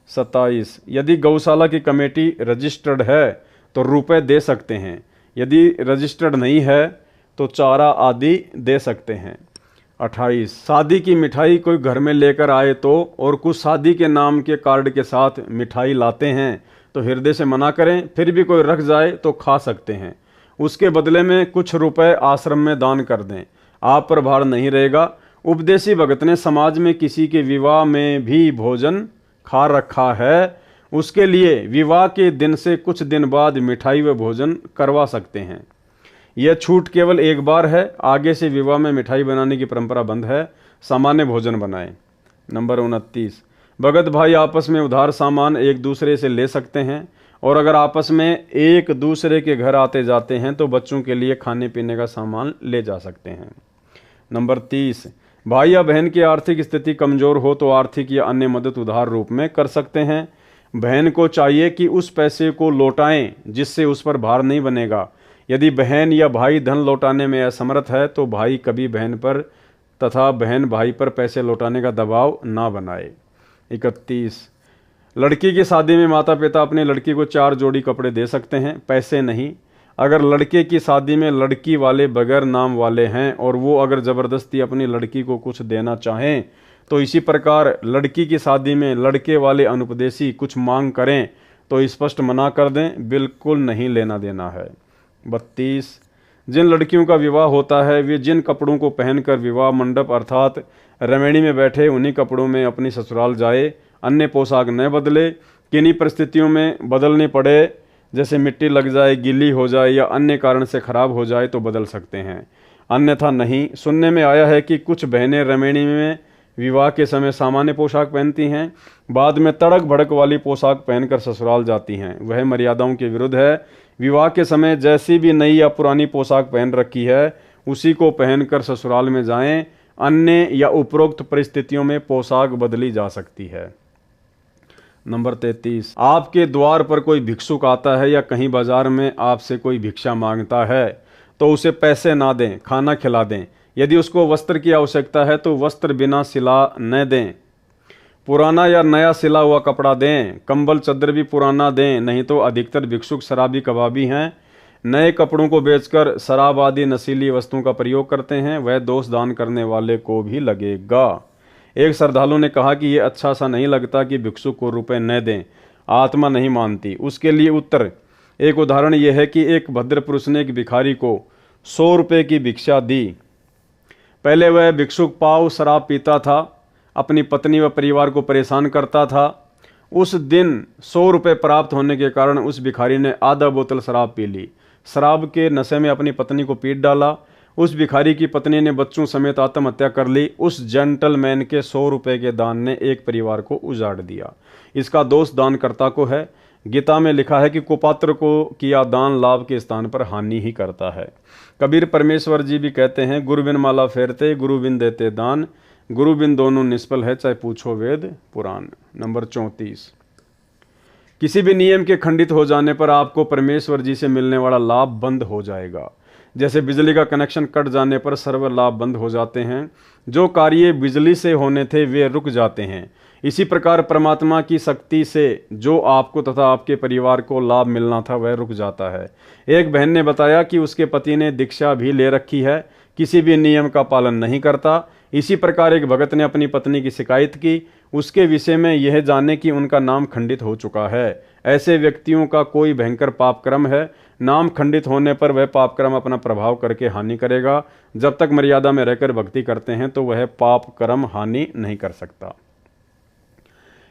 27, यदि गौशाला की कमेटी रजिस्टर्ड है तो रुपए दे सकते हैं। यदि रजिस्टर्ड नहीं है तो चारा आदि दे सकते हैं। 28, शादी की मिठाई कोई घर में लेकर आए तो और कुछ शादी के नाम के कार्ड के साथ मिठाई लाते हैं तो हृदय से मना करें। फिर भी कोई रख जाए तो खा सकते हैं। उसके बदले में कुछ रुपए आश्रम में दान कर दें, आप पर भार नहीं रहेगा। उपदेशी भगत ने समाज में किसी के विवाह में भी भोजन खा रखा है, उसके लिए विवाह के दिन से कुछ दिन बाद मिठाई व भोजन करवा सकते हैं। यह छूट केवल एक बार है, आगे से विवाह में मिठाई बनाने की परंपरा बंद है। सामान्य भोजन बनाएं। नंबर 29, भगत भाई आपस में उधार सामान एक दूसरे से ले सकते हैं, और अगर आपस में एक दूसरे के घर आते जाते हैं तो बच्चों के लिए खाने पीने का सामान ले जा सकते हैं। नंबर 30, भाई या बहन की आर्थिक स्थिति कमजोर हो तो आर्थिक या अन्य मदद उधार रूप में कर सकते हैं। बहन को चाहिए कि उस पैसे को लौटाएं जिससे उस पर भार नहीं बनेगा। यदि बहन या भाई धन लौटाने में असमर्थ है तो भाई कभी बहन पर तथा बहन भाई पर पैसे लौटाने का दबाव ना बनाए। 31, लड़की की शादी में माता पिता अपनी लड़की को 4 जोड़ी कपड़े दे सकते हैं, पैसे नहीं। अगर लड़के की शादी में लड़की वाले बगैर नाम वाले हैं और वो अगर ज़बरदस्ती अपनी लड़की को कुछ देना चाहें तो इसी प्रकार लड़की की शादी में लड़के वाले अनुपदेशी कुछ मांग करें तो स्पष्ट मना कर दें, बिल्कुल नहीं लेना देना है। 32, जिन लड़कियों का विवाह होता है वे जिन कपड़ों को पहनकर विवाह मंडप अर्थात रमेणी में बैठे उन्हीं कपड़ों में अपनी ससुराल जाए, अन्य पोशाक न बदले। किन्हीं परिस्थितियों में बदलनी पड़े, जैसे मिट्टी लग जाए, गीली हो जाए या अन्य कारण से खराब हो जाए तो बदल सकते हैं, अन्यथा नहीं। सुनने में आया है कि कुछ बहनें रमेणी में विवाह के समय सामान्य पोशाक पहनती हैं, बाद में तड़क भड़क वाली पोशाक पहनकर ससुराल जाती हैं। वह मर्यादाओं के विरुद्ध है। विवाह के समय जैसी भी नई या पुरानी पोशाक पहन रखी है उसी को पहनकर ससुराल में जाएं, अन्य या उपरोक्त परिस्थितियों में पोशाक बदली जा सकती है। नंबर 33, आपके द्वार पर कोई भिक्षुक आता है या कहीं बाजार में आपसे कोई भिक्षा मांगता है तो उसे पैसे ना दें, खाना खिला दें। यदि उसको वस्त्र की आवश्यकता है तो वस्त्र बिना सिला न दें, पुराना या नया सिला हुआ कपड़ा दें। कंबल चादर भी पुराना दें, नहीं तो अधिकतर भिक्षुक शराबी कबाबी हैं, नए कपड़ों को बेचकर शराब आदि नशीली वस्तुओं का प्रयोग करते हैं, वह दोष दान करने वाले को भी लगेगा। एक श्रद्धालु ने कहा कि यह अच्छा सा नहीं लगता कि भिक्षुक को रुपए न दें, आत्मा नहीं मानती। उसके लिए उत्तर, एक उदाहरण यह है कि एक भद्र पुरुष ने एक भिखारी को 100 रुपये की भिक्षा दी। पहले वह भिक्षुक पाव शराब पीता था, अपनी पत्नी व परिवार को परेशान करता था। उस दिन 100 रुपये प्राप्त होने के कारण उस भिखारी ने आधा बोतल शराब पी ली। शराब के नशे में अपनी पत्नी को पीट डाला। उस भिखारी की पत्नी ने बच्चों समेत आत्महत्या कर ली। उस जेंटलमैन के 100 रुपए के दान ने एक परिवार को उजाड़ दिया। इसका दोष दानकर्ता को है। गीता में लिखा है कि कुपात्र को किया दान लाभ के स्थान पर हानि ही करता है। कबीर परमेश्वर जी भी कहते हैं, गुरु बिन माला फेरते, गुरु बिन देते दान, गुरु बिन दोनों निष्फल है, चाहे पूछो वेद पुराण। नंबर 34, किसी भी नियम के खंडित हो जाने पर आपको परमेश्वर जी से मिलने वाला लाभ बंद हो जाएगा। जैसे बिजली का कनेक्शन कट जाने पर सर्व लाभ बंद हो जाते हैं, जो कार्य बिजली से होने थे वे रुक जाते हैं। इसी प्रकार परमात्मा की शक्ति से जो आपको तथा आपके परिवार को लाभ मिलना था वह रुक जाता है। एक बहन ने बताया कि उसके पति ने दीक्षा भी ले रखी है, किसी भी नियम का पालन नहीं करता। इसी प्रकार एक भगत ने अपनी पत्नी की शिकायत की, उसके विषय में यह जाने कि उनका नाम खंडित हो चुका है। ऐसे व्यक्तियों का कोई भयंकर पाप कर्म है। नाम खंडित होने पर वह पाप कर्म अपना प्रभाव करके हानि करेगा। जब तक मर्यादा में रहकर भक्ति करते हैं तो वह पाप कर्म हानि नहीं कर सकता।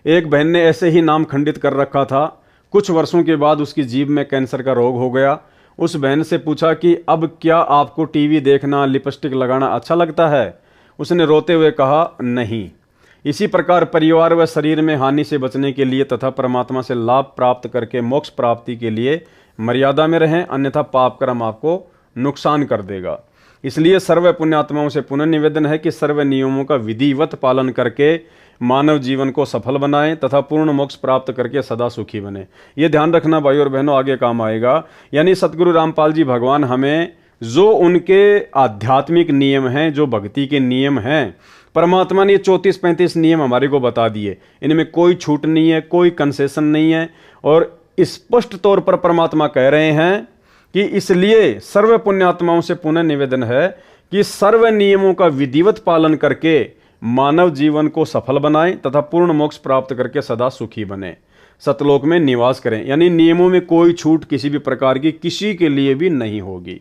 एक बहन ने ऐसे ही नाम खंडित कर रखा था। कुछ वर्षों के बाद उसकी जीभ में कैंसर का रोग हो गया। उस बहन से पूछा कि अब क्या आपको टीवी देखना, लिपस्टिक लगाना अच्छा लगता है? उसने रोते हुए कहा, नहीं। इसी प्रकार परिवार व शरीर में हानि से बचने के लिए तथा परमात्मा से लाभ प्राप्त करके मोक्ष प्राप्ति के लिए मर्यादा में रहें, अन्यथा पाप कर्म आपको नुकसान कर देगा। इसलिए सर्व पुण्यात्माओं से पुनः निवेदन है कि सर्व नियमों का विधिवत पालन करके मानव जीवन को सफल बनाएं तथा पूर्ण मोक्ष प्राप्त करके सदा सुखी बने। ये ध्यान रखना भाई और बहनों, आगे काम आएगा। यानी सतगुरु रामपाल जी भगवान हमें जो उनके आध्यात्मिक नियम हैं, जो भक्ति के नियम हैं, परमात्मा ने 34-35 नियम हमारे को बता दिए। इनमें कोई छूट नहीं है, कोई कंसेशन नहीं है। और स्पष्ट तौर पर परमात्मा कह रहे हैं कि इसलिए सर्व पुण्यात्माओं से पुनः निवेदन है कि सर्व नियमों का विधिवत पालन करके मानव जीवन को सफल बनाएं तथा पूर्ण मोक्ष प्राप्त करके सदा सुखी बने, सतलोक में निवास करें। यानी नियमों में कोई छूट किसी भी प्रकार की किसी के लिए भी नहीं होगी।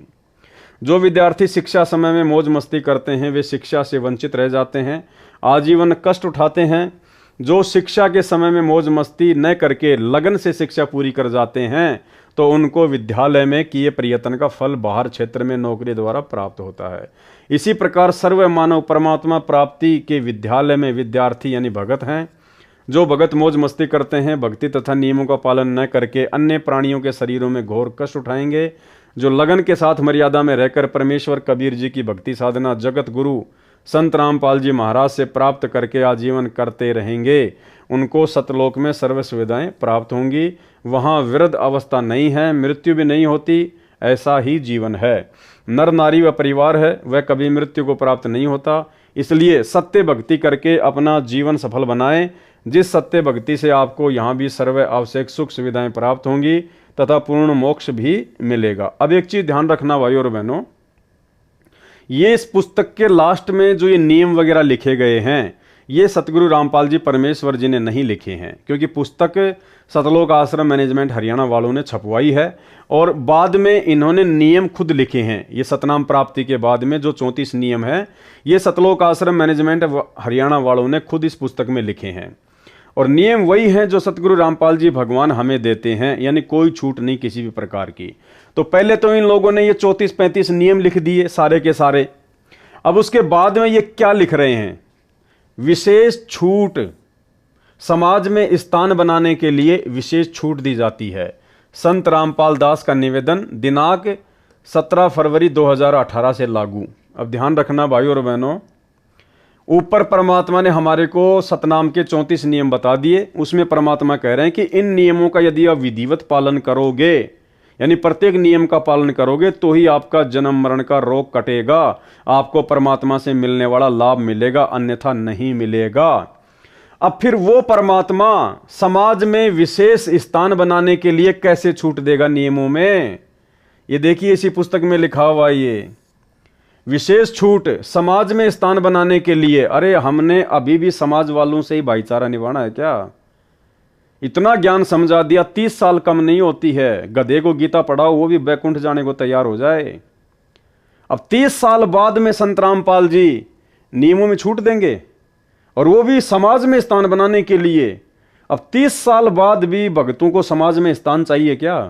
जो विद्यार्थी शिक्षा समय में मौज मस्ती करते हैं वे शिक्षा से वंचित रह जाते हैं, आजीवन कष्ट उठाते हैं। जो शिक्षा के समय में मौज मस्ती न करके लगन से शिक्षा पूरी कर जाते हैं तो उनको विद्यालय में किए प्रयत्न का फल बाहर क्षेत्र में नौकरी द्वारा प्राप्त होता है। इसी प्रकार सर्व मानव परमात्मा प्राप्ति के विद्यालय में विद्यार्थी यानी भगत हैं। जो भगत मौज मस्ती करते हैं, भक्ति तथा नियमों का पालन न करके अन्य प्राणियों के शरीरों में घोर कष्ट उठाएंगे। जो लगन के साथ मर्यादा में रहकर परमेश्वर कबीर जी की भक्ति साधना जगत गुरु संत रामपाल जी महाराज से प्राप्त करके आजीवन करते रहेंगे, उनको सतलोक में सर्व सुविधाएं प्राप्त होंगी। वहाँ वृद्ध अवस्था नहीं है, मृत्यु भी नहीं होती, ऐसा ही जीवन है। नर नारी व परिवार है, वह कभी मृत्यु को प्राप्त नहीं होता। इसलिए सत्य भक्ति करके अपना जीवन सफल बनाएं। जिस सत्य भक्ति से आपको यहाँ भी सर्व आवश्यक सुख सुविधाएं प्राप्त होंगी तथा पूर्ण मोक्ष भी मिलेगा। अब एक चीज ध्यान रखना भाई और बहनों, ये इस पुस्तक के लास्ट में जो ये नियम वगैरह लिखे गए हैं ये सतगुरु रामपाल जी परमेश्वर जी ने नहीं लिखे हैं, क्योंकि पुस्तक सतलोक आश्रम मैनेजमेंट हरियाणा वालों ने छपवाई है और बाद में इन्होंने नियम खुद लिखे हैं। ये सतनाम प्राप्ति के बाद में जो 34 नियम है ये सतलोक आश्रम मैनेजमेंट हरियाणा वालों ने खुद इस पुस्तक में लिखे हैं। और नियम वही हैं जो सतगुरु रामपाल जी भगवान हमें देते हैं, यानी कोई छूट नहीं किसी भी प्रकार की। तो पहले तो इन लोगों ने ये 34-35 नियम लिख दिए सारे के सारे। अब उसके बाद में ये क्या लिख रहे हैं? विशेष छूट, समाज में स्थान बनाने के लिए विशेष छूट दी जाती है। संत रामपाल दास का निवेदन दिनांक 17 फरवरी 2018 से लागू। अब ध्यान रखना भाई और बहनों, ऊपर परमात्मा ने हमारे को सतनाम के 34 नियम बता दिए। उसमें परमात्मा कह रहे हैं कि इन नियमों का यदि आप विधिवत पालन करोगे, यानी प्रत्येक नियम का पालन करोगे तो ही आपका जन्म मरण का रोग कटेगा, आपको परमात्मा से मिलने वाला लाभ मिलेगा, अन्यथा नहीं मिलेगा। अब फिर वो परमात्मा समाज में विशेष स्थान बनाने के लिए कैसे छूट देगा नियमों में? ये देखिए इसी पुस्तक में लिखा हुआ ये विशेष छूट समाज में स्थान बनाने के लिए। अरे हमने अभी भी समाज वालों से ही भाईचारा निभाना है क्या? इतना ज्ञान समझा दिया, 30 साल कम नहीं होती है। गधे को गीता पढ़ाओ वो भी बैकुंठ जाने को तैयार हो जाए। अब 30 साल बाद में संत रामपाल जी नियमों में छूट देंगे और वो भी समाज में स्थान बनाने के लिए। अब 30 साल बाद भी भक्तों को समाज में स्थान चाहिए क्या?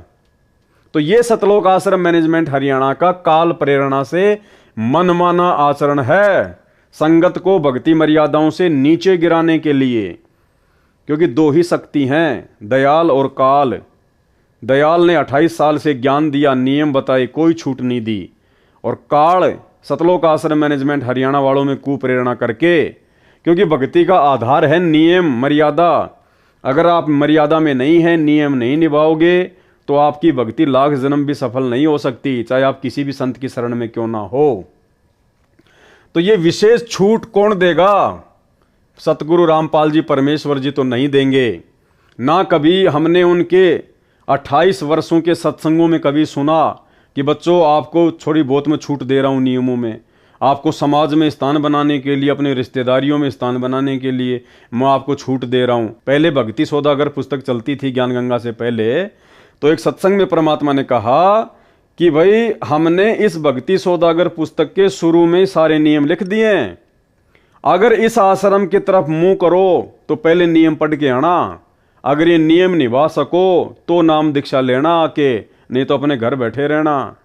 तो ये सतलोक आश्रम मैनेजमेंट हरियाणा का काल प्रेरणा से मनमाना आचरण है संगत को भक्ति मर्यादाओं से नीचे गिराने के लिए। क्योंकि दो ही शक्ति हैं, दयाल और काल। दयाल ने 28 साल से ज्ञान दिया, नियम बताए, कोई छूट नहीं दी। और काल सतलोक आश्रम मैनेजमेंट हरियाणा वालों में कुप्रेरणा करके, क्योंकि भक्ति का आधार है नियम मर्यादा। अगर आप मर्यादा में नहीं हैं, नियम नहीं निभाओगे, तो आपकी भक्ति लाख जन्म भी सफल नहीं हो सकती, चाहे आप किसी भी संत की शरण में क्यों ना हो। तो ये विशेष छूट कौन देगा? सतगुरु रामपाल जी परमेश्वर जी तो नहीं देंगे। ना कभी हमने उनके 28 वर्षों के सत्संगों में कभी सुना कि बच्चों आपको थोड़ी बहुत मैं छूट दे रहा हूँ नियमों में, आपको समाज में स्थान बनाने के लिए, अपने रिश्तेदारियों में स्थान बनाने के लिए मैं आपको छूट दे रहा हूँ। पहले भक्ति सौदागर पुस्तक चलती थी ज्ञान गंगा से पहले, तो एक सत्संग में परमात्मा ने कहा कि भाई हमने इस भक्ति सौदागर पुस्तक के शुरू में सारे नियम लिख दिए हैं, अगर इस आश्रम की तरफ मुंह करो तो पहले नियम पढ़ के आना, अगर ये नियम निभा सको तो नाम दीक्षा लेना आके, नहीं तो अपने घर बैठे रहना।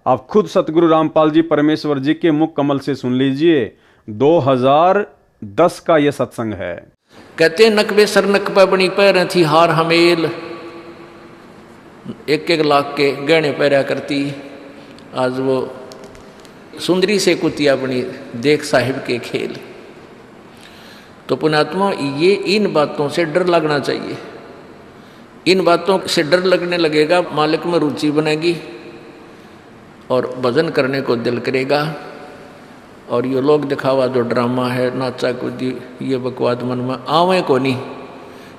आप खुद सतगुरु रामपाल जी परमेश्वर जी के मुख कमल से सुन लीजिए, 2010 का ये सत्संग है। कहते नकबे सर नकबा बनी पैर थी हार हमेल, 1-1 लाख के गहने पहरा करती, आज वो सुंदरी से कुतिया बनी देख साहिब के खेल। तो पुण्यात्मा, ये इन बातों से डर लगना चाहिए। इन बातों से डर लगने लगेगा, मालिक में रुचि बनेगी और भजन करने को दिल करेगा। और ये लोग दिखावा जो ड्रामा है, नाचा कूदी, ये बकवाद मन में आवे को नहीं,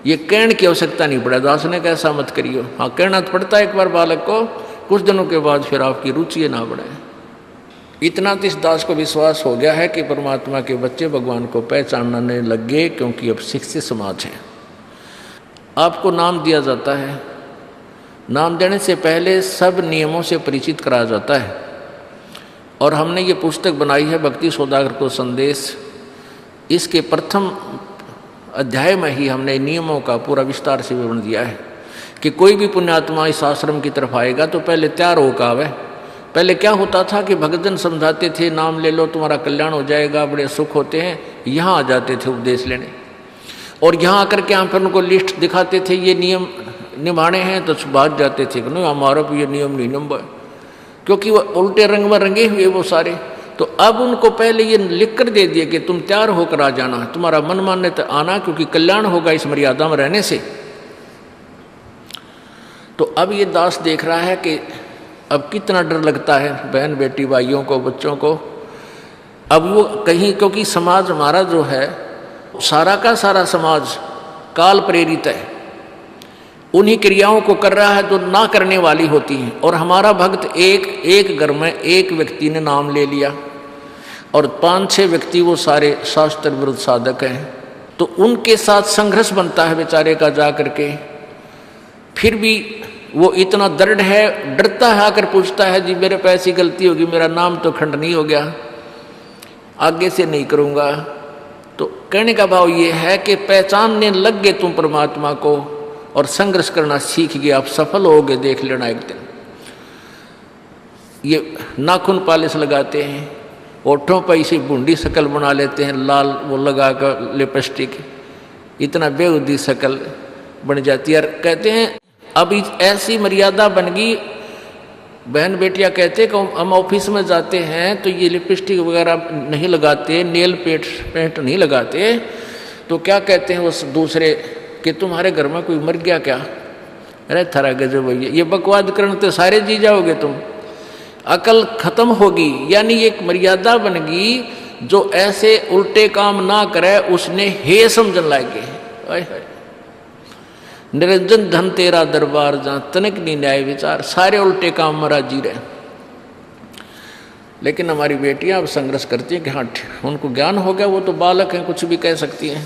ये कहने की आवश्यकता नहीं पड़ा। दास ने कैसा मत करियो, हाँ कहना तो पड़ता है एक बार बालक को, कुछ दिनों के बाद फिर आपकी रुचि ना बढ़े। इतना तो इस दास को विश्वास हो गया है कि परमात्मा के बच्चे भगवान को पहचानने लग गए, क्योंकि अब शिक्षित समाज है। आपको नाम दिया जाता है, नाम देने से पहले सब नियमों से परिचित कराया जाता है। और हमने ये पुस्तक बनाई है भक्ति सौदागर को संदेश, इसके प्रथम अध्याय में ही हमने नियमों का पूरा विस्तार से विवरण दिया है कि कोई भी पुण्यात्मा इस आश्रम की तरफ आएगा तो पहले तैयार होकर आवे। पहले क्या होता था कि भक्तजन समझाते थे नाम ले लो तुम्हारा कल्याण हो जाएगा, बड़े सुख होते हैं, यहाँ आ जाते थे उपदेश लेने, और यहाँ आकर के हम फिर उनको लिस्ट दिखाते थे ये नियम निभाने हैं, तो भाग जाते थे कि नहीं हमारा भी ये नियम नहीं निभा, क्योंकि वो उल्टे रंग में रंगे हुए वो सारे। तो अब उनको पहले ये लिख कर दे दिया कि तुम तैयार होकर आ जाना, तुम्हारा मन मान्य तो आना, क्योंकि कल्याण होगा इस मर्यादा में रहने से। तो अब ये दास देख रहा है कि अब कितना डर लगता है बहन बेटी भाइयों को, बच्चों को। अब वो कहीं, क्योंकि समाज हमारा जो है सारा का सारा समाज काल प्रेरित है, उन्हीं क्रियाओं को कर रहा है जो ना करने वाली होती हैं। और हमारा भक्त एक घर में एक व्यक्ति ने नाम ले लिया और 5-6 व्यक्ति वो सारे शास्त्र विरुद्ध साधक हैं, तो उनके साथ संघर्ष बनता है बेचारे का जा करके। फिर भी वो इतना दृढ़ है, डरता है, आकर पूछता है जी मेरे पे ऐसी गलती होगी, मेरा नाम तो खंडनी हो गया, आगे से नहीं करूँगा। तो कहने का भाव ये है कि पहचानने लग गए तुम परमात्मा को और संघर्ष करना सीख गए, आप सफल होगे, देख लेना एक दिन। ये नाखून पालिश लगाते हैं, ओठों पर इसी बूंदी शक्ल बना लेते हैं, लाल वो लगा कर लिपस्टिक, इतना बेहुदी शक्ल बन जाती है। कहते हैं अब ऐसी मर्यादा बन गई, बहन बेटियां कहते हैं कि हम ऑफिस में जाते हैं तो ये लिपस्टिक वगैरह नहीं लगाते, नेल पेंट नहीं लगाते, तो क्या कहते हैं उस दूसरे कि तुम्हारे घर में कोई मर गया क्या? अरे थारा गजब भैया, ये बकवाद करने तो सारे जी जाओगे तुम, अकल खत्म होगी। यानी एक मर्यादा बन गई, जो ऐसे उल्टे काम ना करे उसने हे समझन लागे। निरंजन धन तेरा दरबार जहाँ तनिक नहीं न्याय विचार, सारे उल्टे काम में राजी रहे। लेकिन हमारी बेटियां अब संघर्ष करती हैं कि हाँ उनको ज्ञान हो गया, वो तो बालक हैं, कुछ भी कह सकती हैं।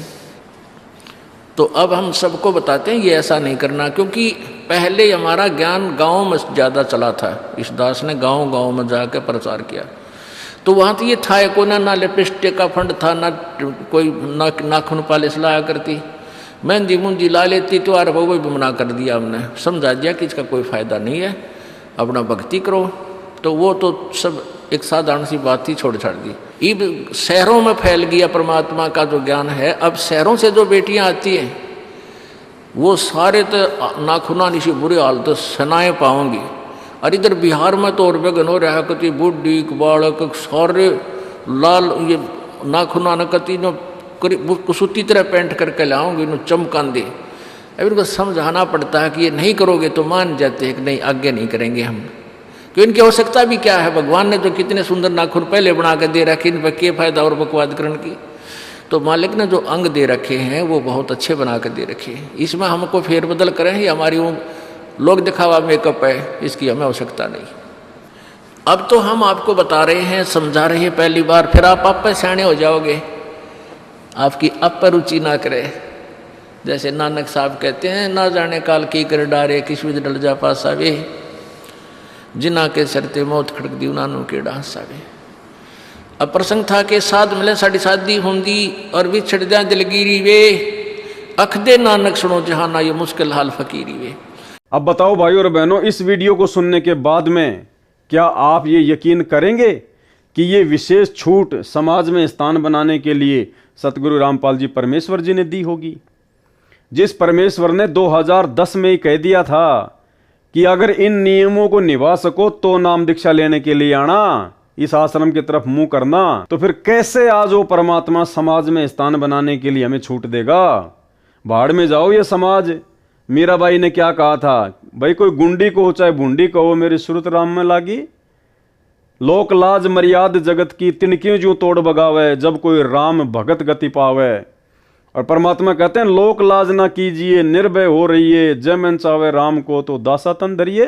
तो अब हम सबको बताते हैं ये ऐसा नहीं करना, क्योंकि पहले हमारा ज्ञान गांव में ज़्यादा चला था। इस दास ने गांव में जाकर प्रचार किया, तो वहाँ तो ये था को ना लिपस्टिक का फंड था, ना कोई नाखून पालिश लाया करती, मेहंदी मुंदी ला लेती, तो यार वो भी मना कर दिया हमने, समझा दिया कि इसका कोई फ़ायदा नहीं है, अपना भक्ति करो। तो वो तो सब एक साधारण सी बात ही छोड़ छाड़ दी। अब शहरों में फैल गया परमात्मा का जो ज्ञान है। अब शहरों से जो बेटियां आती हैं वो सारे तो नाखुना नीचे बुरे हालत सनाए पाओगी। और इधर बिहार में तो और बेगन हो रहा है, कति बुढ़ी बालक सारे लाल ये नाखुना न कति नो कुसूती तरह पेंट करके लाऊंगी नो चमकान दे। अब इनको समझाना पड़ता है कि ये नहीं करोगे तो मान जाते हैं कि नहीं आगे नहीं करेंगे हम, क्योंकि इनकी आवश्यकता भी क्या है। भगवान ने तो कितने सुंदर नाखून पहले बना के दे रखे, इन पर क्या फायदा और बकवाद करने की। तो मालिक ने जो अंग दे रखे हैं वो बहुत अच्छे बना के दे रखे हैं। इसमें हमको फेरबदल करें ये हमारी वो लोग दिखावा मेकअप है, इसकी हमें आवश्यकता नहीं। अब तो हम आपको बता रहे हैं, समझा रहे हैं पहली बार, फिर आप पे सियाने हो जाओगे, आपकी अब पर रुचि ना करे। जैसे नानक साहब कहते हैं, ना जाने काल की कर डारे किस विध डल जा पास आवे, जिना के सरते मौत खड़क दी नानू के डांस आवे। अब प्रसंग था कि साध मिले साड़ी शादी होंगी और विछड़ जा दिलगिरी वे, अख दे नानक सुनो जहाना ये मुश्किल हाल फकीरी वे। अब बताओ भाई और बहनों, इस वीडियो को सुनने के बाद में क्या आप ये यकीन करेंगे कि ये विशेष छूट समाज में स्थान बनाने के लिए सतगुरु रामपाल जी परमेश्वर जी ने दी होगी? जिस परमेश्वर ने 2010 में ही कह दिया था कि अगर इन नियमों को निभा सको तो नाम दीक्षा लेने के लिए आना, इस आश्रम की तरफ मुंह करना, तो फिर कैसे आज वो परमात्मा समाज में स्थान बनाने के लिए हमें छूट देगा? भाड़ में जाओ ये समाज। मीराबाई ने क्या कहा था, भाई कोई गुंडी को चाहे बूंदी कहो मेरी सुरत राम में लागी। लोक लाज मर्याद जगत की तिनकियों जो तोड़ बगावे, जब कोई राम भगत गति पावे। और परमात्मा कहते हैं लोक लाज ना कीजिए, निर्भय हो रहिए, जय मन चावे राम को तो दासा तन धरिए।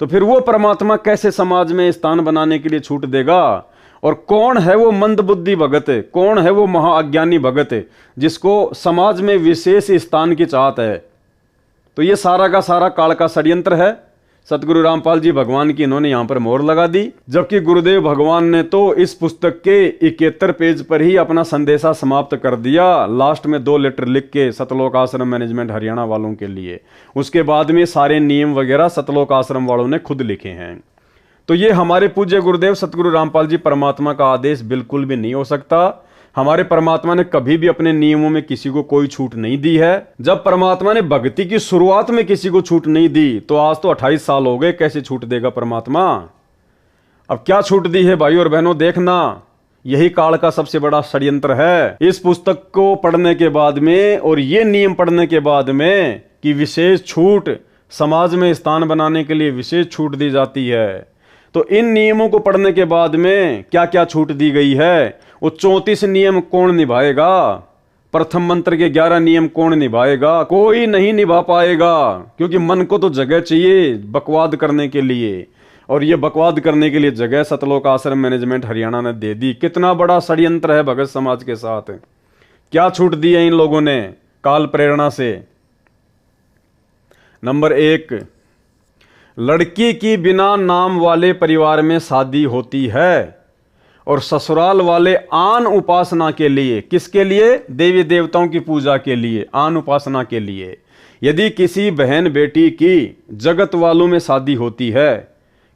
तो फिर वो परमात्मा कैसे समाज में स्थान बनाने के लिए छूट देगा? और कौन है वो मंदबुद्धि भगत, कौन है वो महाअज्ञानी भगत जिसको समाज में विशेष स्थान की चाहत है? तो ये सारा का सारा काल का षड्यंत्र है। सतगुरु रामपाल जी भगवान की इन्होंने यहां पर मोहर लगा दी, जबकि गुरुदेव भगवान ने तो इस पुस्तक के 71 पेज पर ही अपना संदेशा समाप्त कर दिया। लास्ट में 2 लेटर लिख के सतलोक आश्रम मैनेजमेंट हरियाणा वालों के लिए, उसके बाद में सारे नियम वगैरह सतलोक आश्रम वालों ने खुद लिखे हैं। तो ये हमारे पूज्य गुरुदेव सतगुरु रामपाल जी परमात्मा का आदेश बिल्कुल भी नहीं हो सकता। हमारे परमात्मा ने कभी भी अपने नियमों में किसी को कोई छूट नहीं दी है। जब परमात्मा ने भक्ति की शुरुआत में किसी को छूट नहीं दी तो आज तो 28 साल हो गए, कैसे छूट देगा परमात्मा? अब क्या छूट दी है भाई और बहनों, देखना यही काल का सबसे बड़ा षड्यंत्र है। इस पुस्तक को पढ़ने के बाद में और ये नियम पढ़ने के बाद में कि विशेष छूट समाज में स्थान बनाने के लिए विशेष छूट दी जाती है, तो इन नियमों को पढ़ने के बाद में क्या क्या छूट दी गई है, वो 34 नियम कौन निभाएगा? प्रथम मंत्र के 11 नियम कौन निभाएगा? कोई नहीं निभा पाएगा, क्योंकि मन को तो जगह चाहिए बकवाद करने के लिए, और ये बकवाद करने के लिए जगह सतलोक आश्रम मैनेजमेंट हरियाणा ने दे दी। कितना बड़ा षड्यंत्र है भगत समाज के साथ। क्या छूट दी है इन लोगों ने काल प्रेरणा से? नंबर 1, लड़की की बिना नाम वाले परिवार में शादी होती है और ससुराल वाले आन उपासना के लिए, किसके लिए? देवी देवताओं की पूजा के लिए, आन उपासना के लिए। यदि किसी बहन बेटी की जगत वालों में शादी होती है,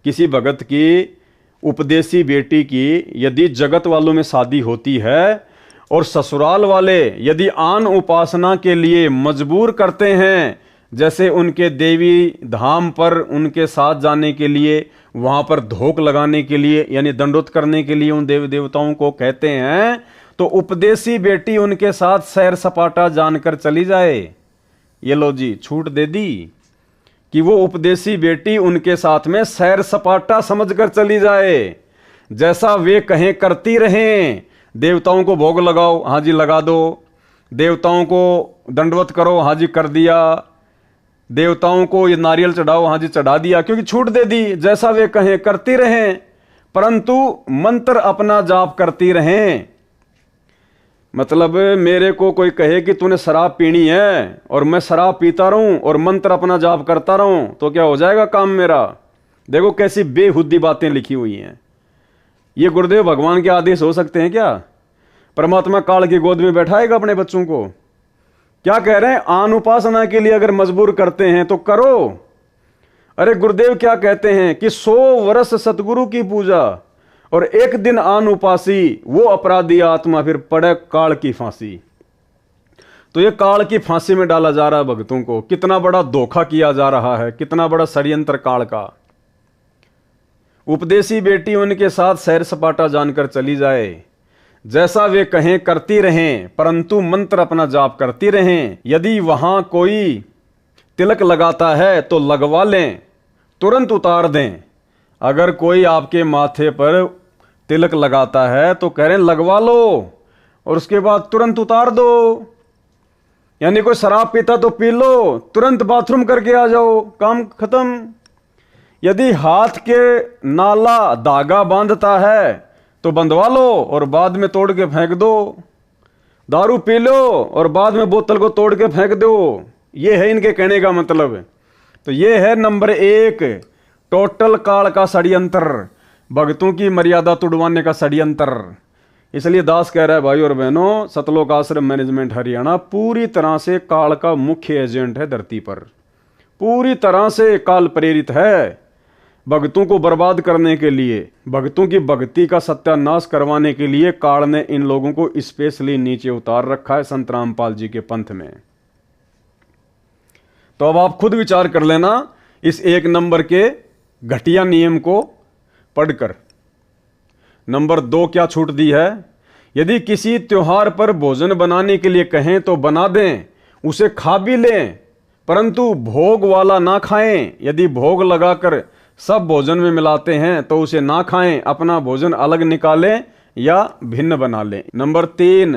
किसी भगत की उपदेशी बेटी की यदि जगत वालों में शादी होती है और ससुराल वाले यदि आन उपासना के लिए मजबूर करते हैं, जैसे उनके देवी धाम पर उनके साथ जाने के लिए, वहां पर धोख लगाने के लिए यानी दंडोत करने के लिए उन देव देवताओं को कहते हैं, तो उपदेशी बेटी उनके साथ सैर सपाटा जानकर चली जाए। ये लो जी छूट दे दी कि वो उपदेशी बेटी उनके साथ में सैर सपाटा समझकर चली जाए, जैसा वे कहें करती रहें। देवताओं को भोग लगाओ, हाँ जी लगा दो। देवताओं को दंडवत करो, हाँ जी कर दिया। देवताओं को ये नारियल चढ़ाओ, हाँ जी चढ़ा दिया, क्योंकि छूट दे दी। जैसा वे कहें करती रहें, परंतु मंत्र अपना जाप करती रहें। मतलब मेरे को कोई कहे कि तूने शराब पीनी है और मैं शराब पीता रहूं और मंत्र अपना जाप करता रहूं, तो क्या हो जाएगा काम मेरा? देखो कैसी बेहुद्दी बातें लिखी हुई हैं। ये गुरुदेव भगवान के आदेश हो सकते हैं क्या? परमात्मा काल की गोद में बैठाएगा अपने बच्चों को? क्या कह रहे हैं? आन उपासना के लिए अगर मजबूर करते हैं तो करो। अरे गुरुदेव क्या कहते हैं कि 100 वर्ष सतगुरु की पूजा और एक दिन आन उपासी, वो अपराधी आत्मा फिर पड़े काल की फांसी। तो ये काल की फांसी में डाला जा रहा है भक्तों को। कितना बड़ा धोखा किया जा रहा है, कितना बड़ा षड्यंत्र काल का। उपदेशी बेटी उनके साथ सैर सपाटा जानकर चली जाए, जैसा वे कहें करती रहें, परंतु मंत्र अपना जाप करती रहें। यदि वहां कोई तिलक लगाता है तो लगवा लें, तुरंत उतार दें। अगर कोई आपके माथे पर तिलक लगाता है तो कह रहे हैं लगवा लो और उसके बाद तुरंत उतार दो। यानी कोई शराब पीता तो पी लो, तुरंत बाथरूम करके आ जाओ, काम खत्म। यदि हाथ के नाला धागा बांधता है तो बंधवा लो और बाद में तोड़ के फेंक दो। दारू पी लो और बाद में बोतल को तोड़ के फेंक दो। ये है इनके कहने का मतलब। तो ये है नंबर 1 टोटल काल का षड्यंत्र, भक्तों की मर्यादा तुड़वाने का षड्यंत्र। इसलिए दास कह रहा है भाई और बहनों, सतलोक आश्रम मैनेजमेंट हरियाणा पूरी तरह से काल का मुख्य एजेंट है धरती पर। पूरी तरह से काल प्रेरित है भक्तों को बर्बाद करने के लिए, भक्तों की भक्ति का सत्यानाश करवाने के लिए काल ने इन लोगों को स्पेशली नीचे उतार रखा है संत रामपाल जी के पंथ में। तो अब आप खुद विचार कर लेना इस 1 नंबर के घटिया नियम को पढ़कर। नंबर 2 क्या छूट दी है? यदि किसी त्योहार पर भोजन बनाने के लिए कहें तो बना दें, उसे खा भी लें, परंतु भोग वाला ना खाएं। यदि भोग लगाकर सब भोजन में मिलाते हैं तो उसे ना खाएं, अपना भोजन अलग निकालें या भिन्न बना लें। नंबर 3,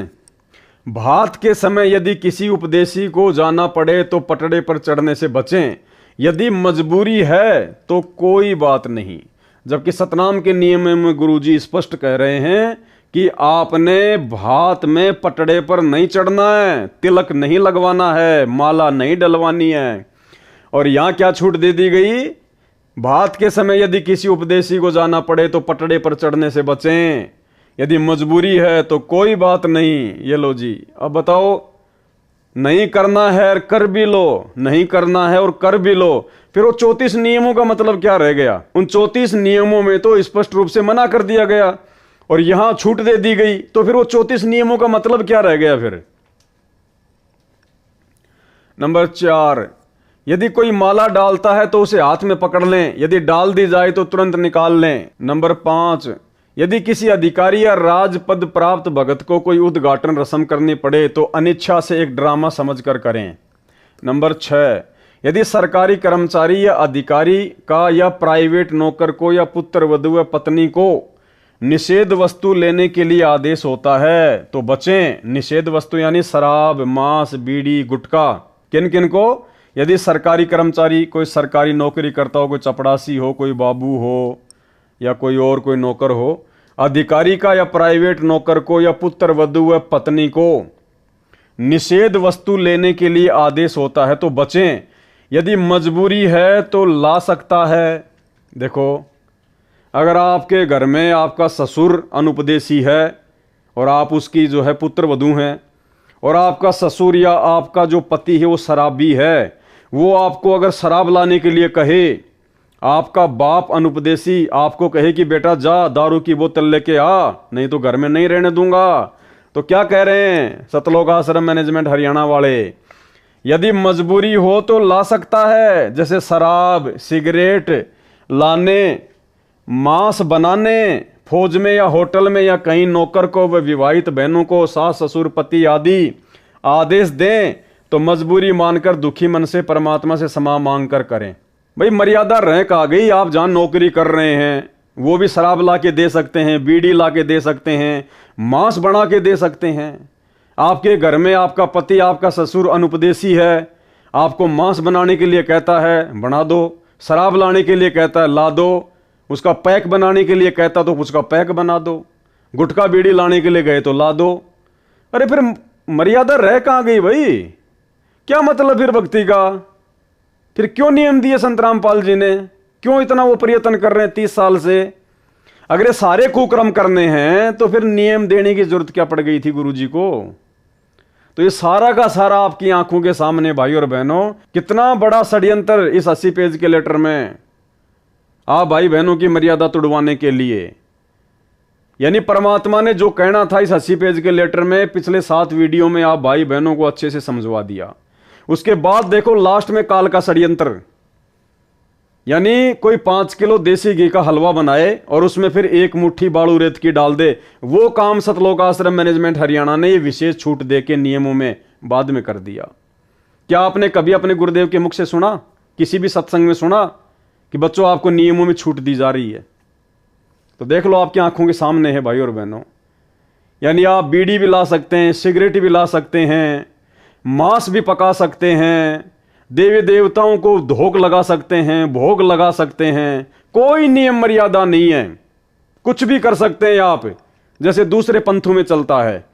भात के समय यदि किसी उपदेशी को जाना पड़े तो पटड़े पर चढ़ने से बचें। यदि मजबूरी है तो कोई बात नहीं। जबकि सतनाम के नियम में गुरुजी स्पष्ट कह रहे हैं कि आपने भात में पटड़े पर नहीं चढ़ना है, तिलक नहीं लगवाना है, माला नहीं डलवानी है। और यहां क्या छूट दे दी गई? भात के समय यदि किसी उपदेशी को जाना पड़े तो पटड़े पर चढ़ने से बचें। यदि मजबूरी है तो कोई बात नहीं। ये लो जी, अब बताओ, नहीं करना है और कर भी लो, नहीं करना है और कर भी लो, फिर वो 34 नियमों का मतलब क्या रह गया? उन 34 नियमों में तो स्पष्ट रूप से मना कर दिया गया और यहां छूट दे दी गई, तो फिर वो 34 नियमों का मतलब क्या रह गया फिर? नंबर 4, यदि कोई माला डालता है तो उसे हाथ में पकड़ लें, यदि डाल दी जाए तो तुरंत निकाल लें। नंबर 5, यदि किसी अधिकारी या राजपद प्राप्त भगत को कोई उद्घाटन रस्म करनी पड़े तो अनिच्छा से एक ड्रामा समझकर करें। नंबर 6, यदि सरकारी कर्मचारी या अधिकारी का या प्राइवेट नौकर को या पुत्र वधू या पत्नी को निषेध वस्तु लेने के लिए आदेश होता है तो बचें। निषेध वस्तु यानी शराब, मांस, बीड़ी, गुटखा। किन किन को? यदि सरकारी कर्मचारी, कोई सरकारी नौकरी करता हो, कोई चपड़ासी हो, कोई बाबू हो या कोई और कोई नौकर हो, अधिकारी का या प्राइवेट नौकर को या पुत्र वधू व पत्नी को निषेध वस्तु लेने के लिए आदेश होता है तो बचें। यदि मजबूरी है तो ला सकता है। देखो, अगर आपके घर में आपका ससुर अनुपदेशी है और आप उसकी जो है पुत्र वधू हैं, और आपका ससुर या आपका जो पति है वो शराबी है, वो आपको अगर शराब लाने के लिए कहे, आपका बाप अनुपदेशी आपको कहे कि बेटा जा दारू की बोतल लेके आ, नहीं तो घर में नहीं रहने दूंगा, तो क्या कह रहे हैं सतलोक आश्रम मैनेजमेंट हरियाणा वाले? यदि मजबूरी हो तो ला सकता है, जैसे शराब, सिगरेट लाने, मांस बनाने, फौज में या होटल में या कहीं नौकर को व विवाहित बहनों को सास ससुर पति आदि आदेश दें तो मजबूरी मानकर दुखी मन से परमात्मा से क्षमा मांग कर करें। भाई मर्यादा रह आ गई। आप जहां नौकरी कर रहे हैं वो भी शराब ला के दे सकते हैं, बीड़ी ला के दे सकते हैं, मांस बना के दे सकते हैं। आपके घर में आपका पति, आपका ससुर अनुपदेशी है, आपको मांस बनाने के लिए कहता है बना दो, शराब लाने के लिए कहता है ला दो, उसका पैक बनाने के लिए कहता तो उसका पैक बना दो, गुटखा बीड़ी लाने के लिए गए तो ला दो। अरे फिर मर्यादा रह कहां गई भाई? क्या मतलब फिर भक्ति का? फिर क्यों नियम दिए संत रामपाल जी ने? क्यों इतना वो प्रयत्न कर रहे हैं 30 साल से? अगर ये सारे कुक्रम करने हैं तो फिर नियम देने की जरूरत क्या पड़ गई थी गुरु जी को? तो ये सारा का सारा आपकी आंखों के सामने भाई और बहनों, कितना बड़ा षड्यंत्र इस 80 पेज के लेटर में आप भाई बहनों की मर्यादा तुड़वाने के लिए। यानी परमात्मा ने जो कहना था इस 80 पेज के लेटर में पिछले 7 वीडियो में आप भाई बहनों को अच्छे से समझवा दिया। उसके बाद देखो लास्ट में काल का षड्यंत्र, यानी कोई 5 किलो देसी घी का हलवा बनाए और उसमें फिर 1 मुट्ठी बालू रेत की डाल दे। वो काम सतलोक आश्रम मैनेजमेंट हरियाणा ने ये विशेष छूट दे के नियमों में बाद में कर दिया। क्या आपने कभी अपने गुरुदेव के मुख से सुना, किसी भी सत्संग में सुना कि बच्चों आपको नियमों में छूट दी जा रही है? तो देख लो आपकी आंखों के सामने है भाई और बहनों। यानी आप बीड़ी भी ला सकते हैं, सिगरेट भी ला सकते हैं, मांस भी पका सकते हैं, देवी देवताओं को धोख लगा सकते हैं, भोग लगा सकते हैं, कोई नियम मर्यादा नहीं है, कुछ भी कर सकते हैं आप, जैसे दूसरे पंथों में चलता है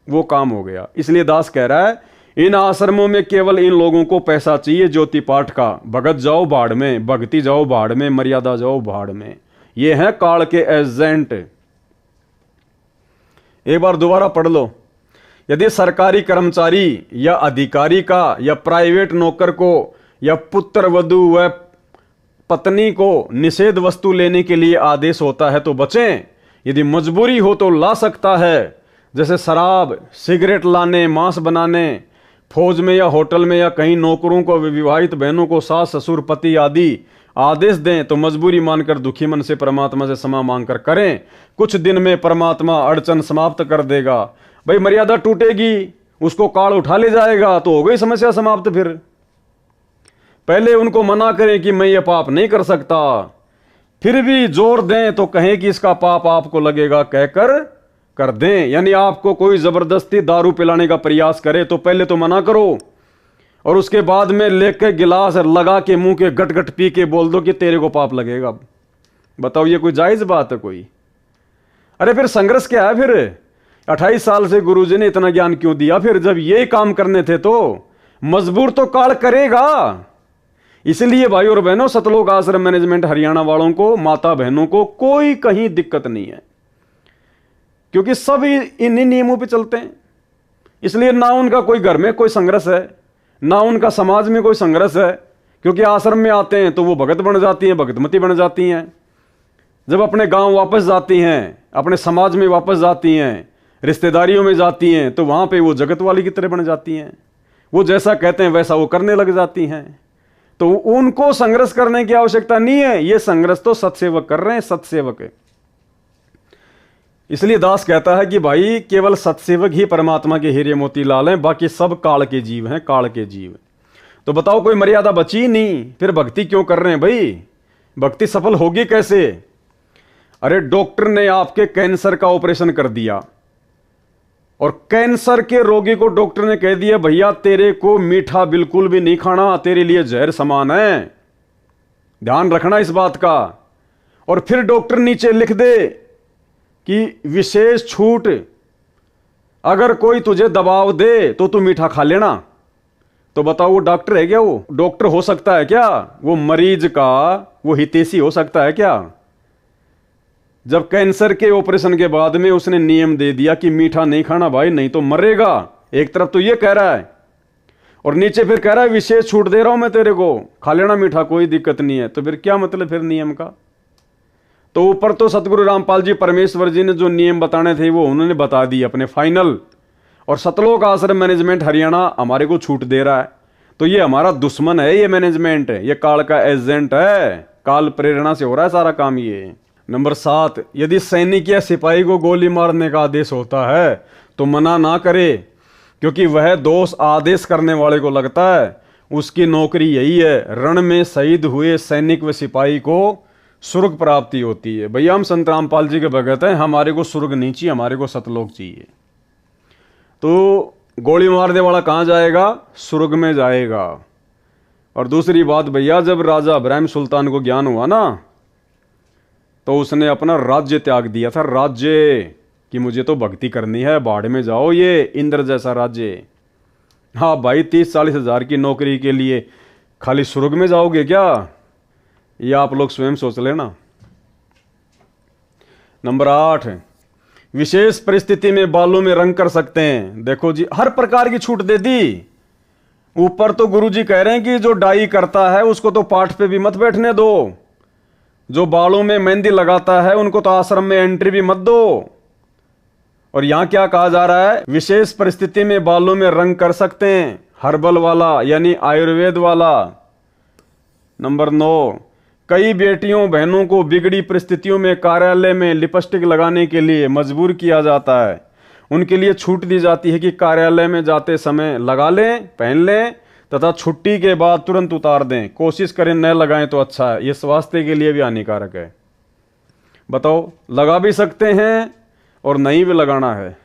वो काम हो गया। इसलिए दास कह रहा है इन आश्रमों में केवल इन लोगों को पैसा चाहिए ज्योति पाठ का, भगत जाओ भाड़ में, भक्ति जाओ भाड़ में, मर्यादा जाओ भाड़ में। ये हैं काल के एजेंट। एक बार दोबारा पढ़ लो। यदि सरकारी कर्मचारी या अधिकारी का या प्राइवेट नौकर को या पुत्र वधू व पत्नी को निषेध वस्तु लेने के लिए आदेश होता है तो बचें। यदि मजबूरी हो तो ला सकता है, जैसे शराब, सिगरेट लाने, मांस बनाने, फौज में या होटल में या कहीं नौकरों को, विवाहित बहनों को सास ससुर पति आदि आदेश दें तो मजबूरी मानकर दुखी मन से परमात्मा से क्षमा मांगकर करें। कुछ दिन में परमात्मा अड़चन समाप्त कर देगा। भाई मर्यादा टूटेगी, उसको काल उठा ले जाएगा तो हो गई समस्या समाप्त। फिर पहले उनको मना करें कि मैं ये पाप नहीं कर सकता, फिर भी जोर दें तो कहें कि इसका पाप आपको लगेगा, कहकर कर दें। यानी आपको कोई जबरदस्ती दारू पिलाने का प्रयास करे तो पहले तो मना करो और उसके बाद में लेके गिलास लगा के मुंह के गट गट पी के बोल दो कि तेरे को पाप लगेगा। बताओ ये कोई जायज बात है कोई? अरे फिर संघर्ष क्या है? फिर 28 साल से गुरुजी ने इतना ज्ञान क्यों दिया? फिर जब ये काम करने थे तो मजबूर तो काल करेगा। इसलिए भाई और बहनों, सतलोक आश्रम मैनेजमेंट हरियाणा वालों को, माता बहनों को कोई कहीं दिक्कत नहीं है, क्योंकि सब इन्हीं नियमों पे चलते हैं। इसलिए ना उनका कोई घर में कोई संघर्ष है, ना उनका समाज में कोई संघर्ष है, क्योंकि आश्रम में आते हैं तो वो भगत बन जाती हैं, भगतमती बन जाती हैं। जब अपने गांव वापस जाती हैं, अपने समाज में वापस जाती हैं, रिश्तेदारियों में जाती हैं, तो वहां पे वो जगत वाली की तरह बन जाती हैं। वो जैसा कहते हैं वैसा वो करने लग जाती हैं। तो उनको संघर्ष करने की आवश्यकता नहीं है। ये संघर्ष तो सत्सेवक कर रहे हैं, सत्सेवक। इसलिए दास कहता है कि भाई केवल सत्सेवक ही परमात्मा के हीरे मोती लाल हैं, बाकी सब काल के जीव हैं, काल के जीव। तो बताओ कोई मर्यादा बची नहीं, फिर भक्ति क्यों कर रहे हैं भाई? भक्ति सफल होगी कैसे? अरे डॉक्टर ने आपके कैंसर का ऑपरेशन कर दिया और कैंसर के रोगी को डॉक्टर ने कह दिया भैया तेरे को मीठा बिल्कुल भी नहीं खाना, तेरे लिए जहर समान है, ध्यान रखना इस बात का। और फिर डॉक्टर नीचे लिख दे कि विशेष छूट, अगर कोई तुझे दबाव दे तो तू मीठा खा लेना। तो बताओ वो डॉक्टर है क्या? वो डॉक्टर हो सकता है क्या? वो मरीज का वो हितैषी हो सकता है क्या? जब कैंसर के ऑपरेशन के बाद में उसने नियम दे दिया कि मीठा नहीं खाना भाई, नहीं तो मरेगा। एक तरफ तो ये कह रहा है और नीचे फिर कह रहा है विशेष छूट दे रहा हूं मैं तेरे को, खा लेना मीठा, कोई दिक्कत नहीं है। तो फिर क्या मतलब फिर नियम का? तो ऊपर तो सतगुरु रामपाल जी परमेश्वर जी ने जो नियम बताने थे वो उन्होंने बता दिए अपने फाइनल, और सतलोक आश्रम मैनेजमेंट हरियाणा हमारे को छूट दे रहा है। तो ये हमारा दुश्मन है, ये मैनेजमेंट है, ये काल का एजेंट है, काल प्रेरणा से हो रहा है सारा काम ये। नंबर 7, यदि सैनिक या सिपाही को गोली मारने का आदेश होता है तो मना ना करे, क्योंकि वह दोष आदेश करने वाले को लगता है। उसकी नौकरी यही है, रण में शहीद हुए सैनिक व सिपाही को स्वर्ग प्राप्ति होती है। भैया हम संत रामपाल जी के भगत हैं, हमारे को स्वर्ग नहीं चाहिए, हमारे को सतलोक चाहिए। तो गोली मारने वाला कहाँ जाएगा? स्वर्ग में जाएगा। और दूसरी बात भैया, जब राजा इब्राहिम सुल्तान को ज्ञान हुआ ना तो उसने अपना राज्य त्याग दिया था, राज्य कि मुझे तो भक्ति करनी है, बाढ़ में जाओ, ये इंद्र जैसा राज्य। हाँ भाई 30-40 हज़ार की नौकरी के लिए खाली स्वर्ग में जाओगे क्या? ये आप लोग स्वयं सोच लेना। नंबर 8, विशेष परिस्थिति में बालों में रंग कर सकते हैं। देखो जी, हर प्रकार की छूट दे दी। ऊपर तो गुरुजी कह रहे हैं कि जो डाई करता है उसको तो पाठ पे भी मत बैठने दो। जो बालों में मेहंदी लगाता है उनको तो आश्रम में एंट्री भी मत दो। और यहां क्या कहा जा रहा है, विशेष परिस्थिति में बालों में रंग कर सकते हैं, हर्बल वाला यानी आयुर्वेद वाला। नंबर 9, कई बेटियों बहनों को बिगड़ी परिस्थितियों में कार्यालय में लिपस्टिक लगाने के लिए मजबूर किया जाता है। उनके लिए छूट दी जाती है कि कार्यालय में जाते समय लगा लें, पहन लें तथा छुट्टी के बाद तुरंत उतार दें। कोशिश करें न लगाएं तो अच्छा है, यह स्वास्थ्य के लिए भी हानिकारक है। बताओ, लगा भी सकते हैं और नहीं भी लगाना है।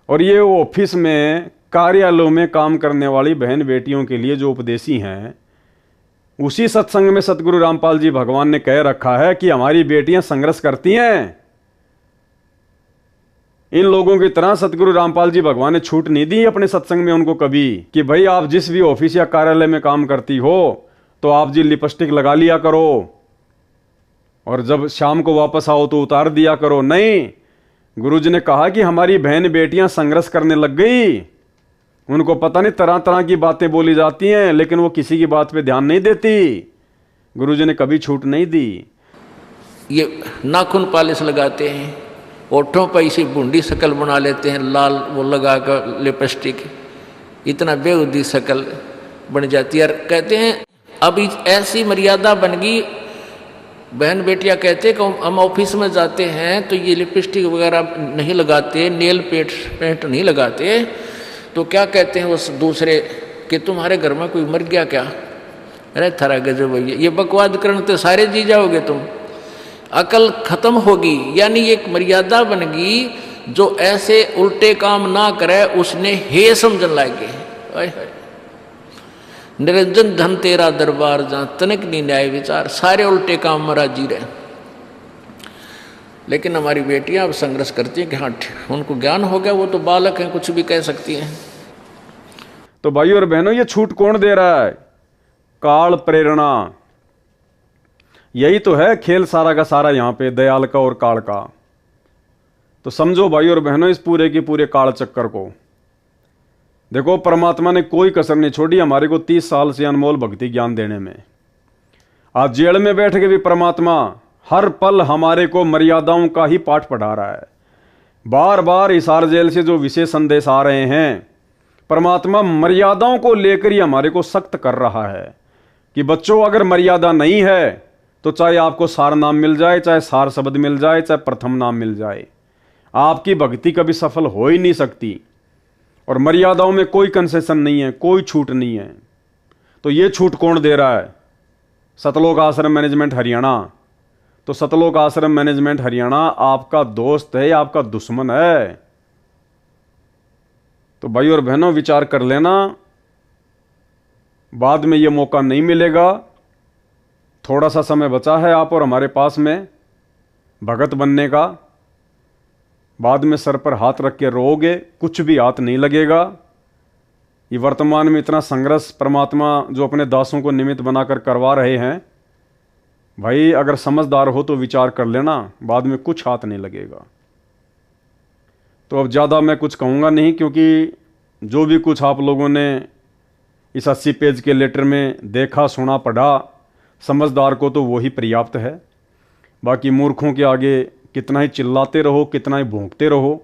और ये ऑफिस में, कार्यालयों में काम करने वाली बहन बेटियों के लिए जो उपदेशी हैं, उसी सत्संग में सतगुरु रामपाल जी भगवान ने कह रखा है कि हमारी बेटियां संघर्ष करती हैं। इन लोगों की तरह सतगुरु रामपाल जी भगवान ने छूट नहीं दी अपने सत्संग में उनको कभी कि भाई आप जिस भी ऑफिस या कार्यालय में काम करती हो तो आप जी लिपस्टिक लगा लिया करो और जब शाम को वापस आओ तो उतार दिया करो। नहीं, गुरुजी ने कहा कि हमारी बहन बेटियां संघर्ष करने लग गई। उनको पता नहीं तरह तरह की बातें बोली जाती हैं, लेकिन वो किसी की बात पे ध्यान नहीं देती। गुरुजी ने कभी छूट नहीं दी। ये नाखून पालिश लगाते हैं, ओठों पर इसी बूंदी शक्ल बना लेते हैं, लाल वो लगा कर लिपस्टिक, इतना बेहुदी शक्ल बन जाती है। कहते हैं अब ऐसी मर्यादा बन गई, बहन बेटियां कहते हैं कि हम ऑफिस में जाते हैं तो ये लिपस्टिक वगैरह नहीं लगाते, नेल पेंट नहीं लगाते, तो क्या कहते हैं उस दूसरे कि तुम्हारे घर में कोई मर गया क्या? अरे थारा गजब भैया, ये बकवाद करने तो सारे जी जाओगे तुम, अकल खत्म होगी। यानी एक मर्यादा बन गई, जो ऐसे उल्टे काम ना करे उसने हे समझन लागे। निरंजन धन तेरा दरबार जहां तनिक नहीं न्याय विचार, सारे उल्टे काम में राजी रहे। लेकिन हमारी बेटियां अब संघर्ष करती हैं कि हाँ उनको ज्ञान हो गया, वो तो बालक हैं, कुछ भी कह सकती हैं। तो भाइयों और बहनों, ये छूट कौन दे रहा है? काल प्रेरणा। यही तो है खेल सारा का सारा यहां पे, दयाल का और काल का। तो समझो भाइयों और बहनों इस पूरे के पूरे काल चक्कर को। देखो, परमात्मा ने कोई कसर नहीं छोड़ी हमारे को 30 साल से अनमोल भक्ति ज्ञान देने में। आज जेल में बैठ के भी परमात्मा हर पल हमारे को मर्यादाओं का ही पाठ पढ़ा रहा है। बार बार हिसार जेल से जो विशेष संदेश आ रहे हैं, परमात्मा मर्यादाओं को लेकर ही हमारे को सख्त कर रहा है कि बच्चों, अगर मर्यादा नहीं है तो चाहे आपको सार नाम मिल जाए, चाहे सार शब्द मिल जाए, चाहे प्रथम नाम मिल जाए, आपकी भक्ति कभी सफल हो ही नहीं सकती। और मर्यादाओं में कोई कंसेशन नहीं है, कोई छूट नहीं है। तो ये छूट कौन दे रहा है? सतलोक आश्रम मैनेजमेंट हरियाणा। तो सतलोक आश्रम मैनेजमेंट हरियाणा आपका दोस्त है, आपका दुश्मन है? तो भाई और बहनों, विचार कर लेना, बाद में ये मौका नहीं मिलेगा। थोड़ा सा समय बचा है आप और हमारे पास में भगत बनने का। बाद में सर पर हाथ रख के रोओगे, कुछ भी हाथ नहीं लगेगा। ये वर्तमान में इतना संघर्ष परमात्मा जो अपने दासों को निमित्त बनाकर करवा रहे हैं, भाई अगर समझदार हो तो विचार कर लेना, बाद में कुछ हाथ नहीं लगेगा। तो अब ज़्यादा मैं कुछ कहूँगा नहीं, क्योंकि जो भी कुछ आप लोगों ने इस 80 पेज के लेटर में देखा, सुना, पढ़ा, समझदार को तो वही पर्याप्त है। बाकी मूर्खों के आगे कितना ही चिल्लाते रहो, कितना ही भौंकते रहो।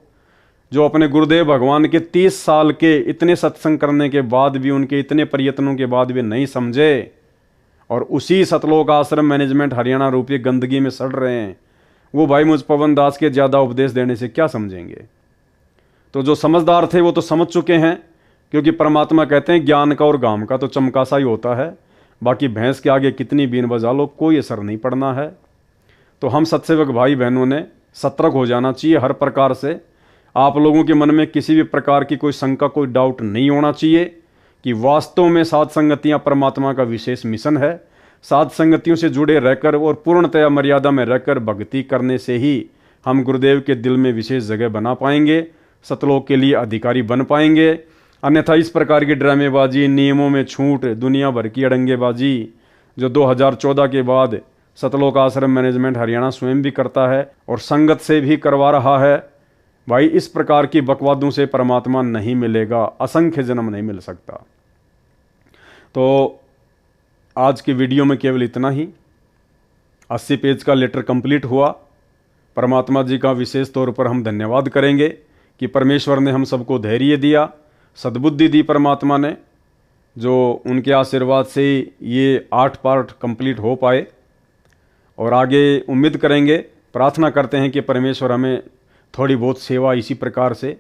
जो अपने गुरुदेव भगवान के 30 साल के इतने सत्संग करने के बाद भी, उनके इतने प्रयत्नों के बाद भी नहीं समझे और उसी सतलोक आश्रम मैनेजमेंट हरियाणा रूपी गंदगी में सड़ रहे हैं, वो भाई मुझ पवन दास के ज़्यादा उपदेश देने से क्या समझेंगे? तो जो समझदार थे वो तो समझ चुके हैं, क्योंकि परमात्मा कहते हैं ज्ञान का और गाम का तो चमकासा ही होता है, बाकी भैंस के आगे कितनी बीन बजा लो कोई असर नहीं पड़ना है। तो हम सत्सेवक भाई बहनों ने सतर्क हो जाना चाहिए हर प्रकार से। आप लोगों के मन में किसी भी प्रकार की कोई शंका, कोई डाउट नहीं होना चाहिए कि वास्तव में साध संगतियाँ परमात्मा का विशेष मिशन है। साध संगतियों से जुड़े रहकर और पूर्णतया मर्यादा में रहकर भक्ति करने से ही हम गुरुदेव के दिल में विशेष जगह बना पाएंगे, सतलोक के लिए अधिकारी बन पाएंगे। अन्यथा इस प्रकार की ड्रामेबाजी, नियमों में छूट, दुनिया भर की अड़ंगेबाजी जो 2014 के बाद सतलोक आश्रम मैनेजमेंट हरियाणा स्वयं भी करता है और संगत से भी करवा रहा है, भाई इस प्रकार की बकवादों से परमात्मा नहीं मिलेगा, असंख्य जन्म नहीं मिल सकता। तो आज की वीडियो में केवल इतना ही। 80 पेज का लेटर कंप्लीट हुआ। परमात्मा जी का विशेष तौर पर हम धन्यवाद करेंगे कि परमेश्वर ने हम सबको धैर्य दिया, सद्बुद्धि दी परमात्मा ने, जो उनके आशीर्वाद से ये 8 पार्ट कंप्लीट हो पाए। और आगे उम्मीद करेंगे, प्रार्थना करते हैं कि परमेश्वर हमें थोड़ी बहुत सेवा इसी प्रकार से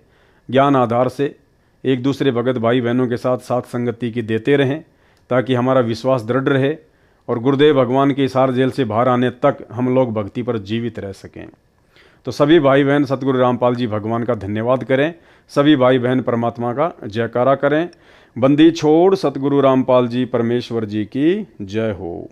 ज्ञान आधार से एक दूसरे भगत भाई बहनों के साथ साथ संगति की देते रहें, ताकि हमारा विश्वास दृढ़ रहे और गुरुदेव भगवान के हिसार जेल से बाहर आने तक हम लोग भक्ति पर जीवित रह सकें। तो सभी भाई बहन सतगुरु रामपाल जी भगवान का धन्यवाद करें, सभी भाई बहन परमात्मा का जयकारा करें। बंदी छोड़ सतगुरु रामपाल जी परमेश्वर जी की जय हो।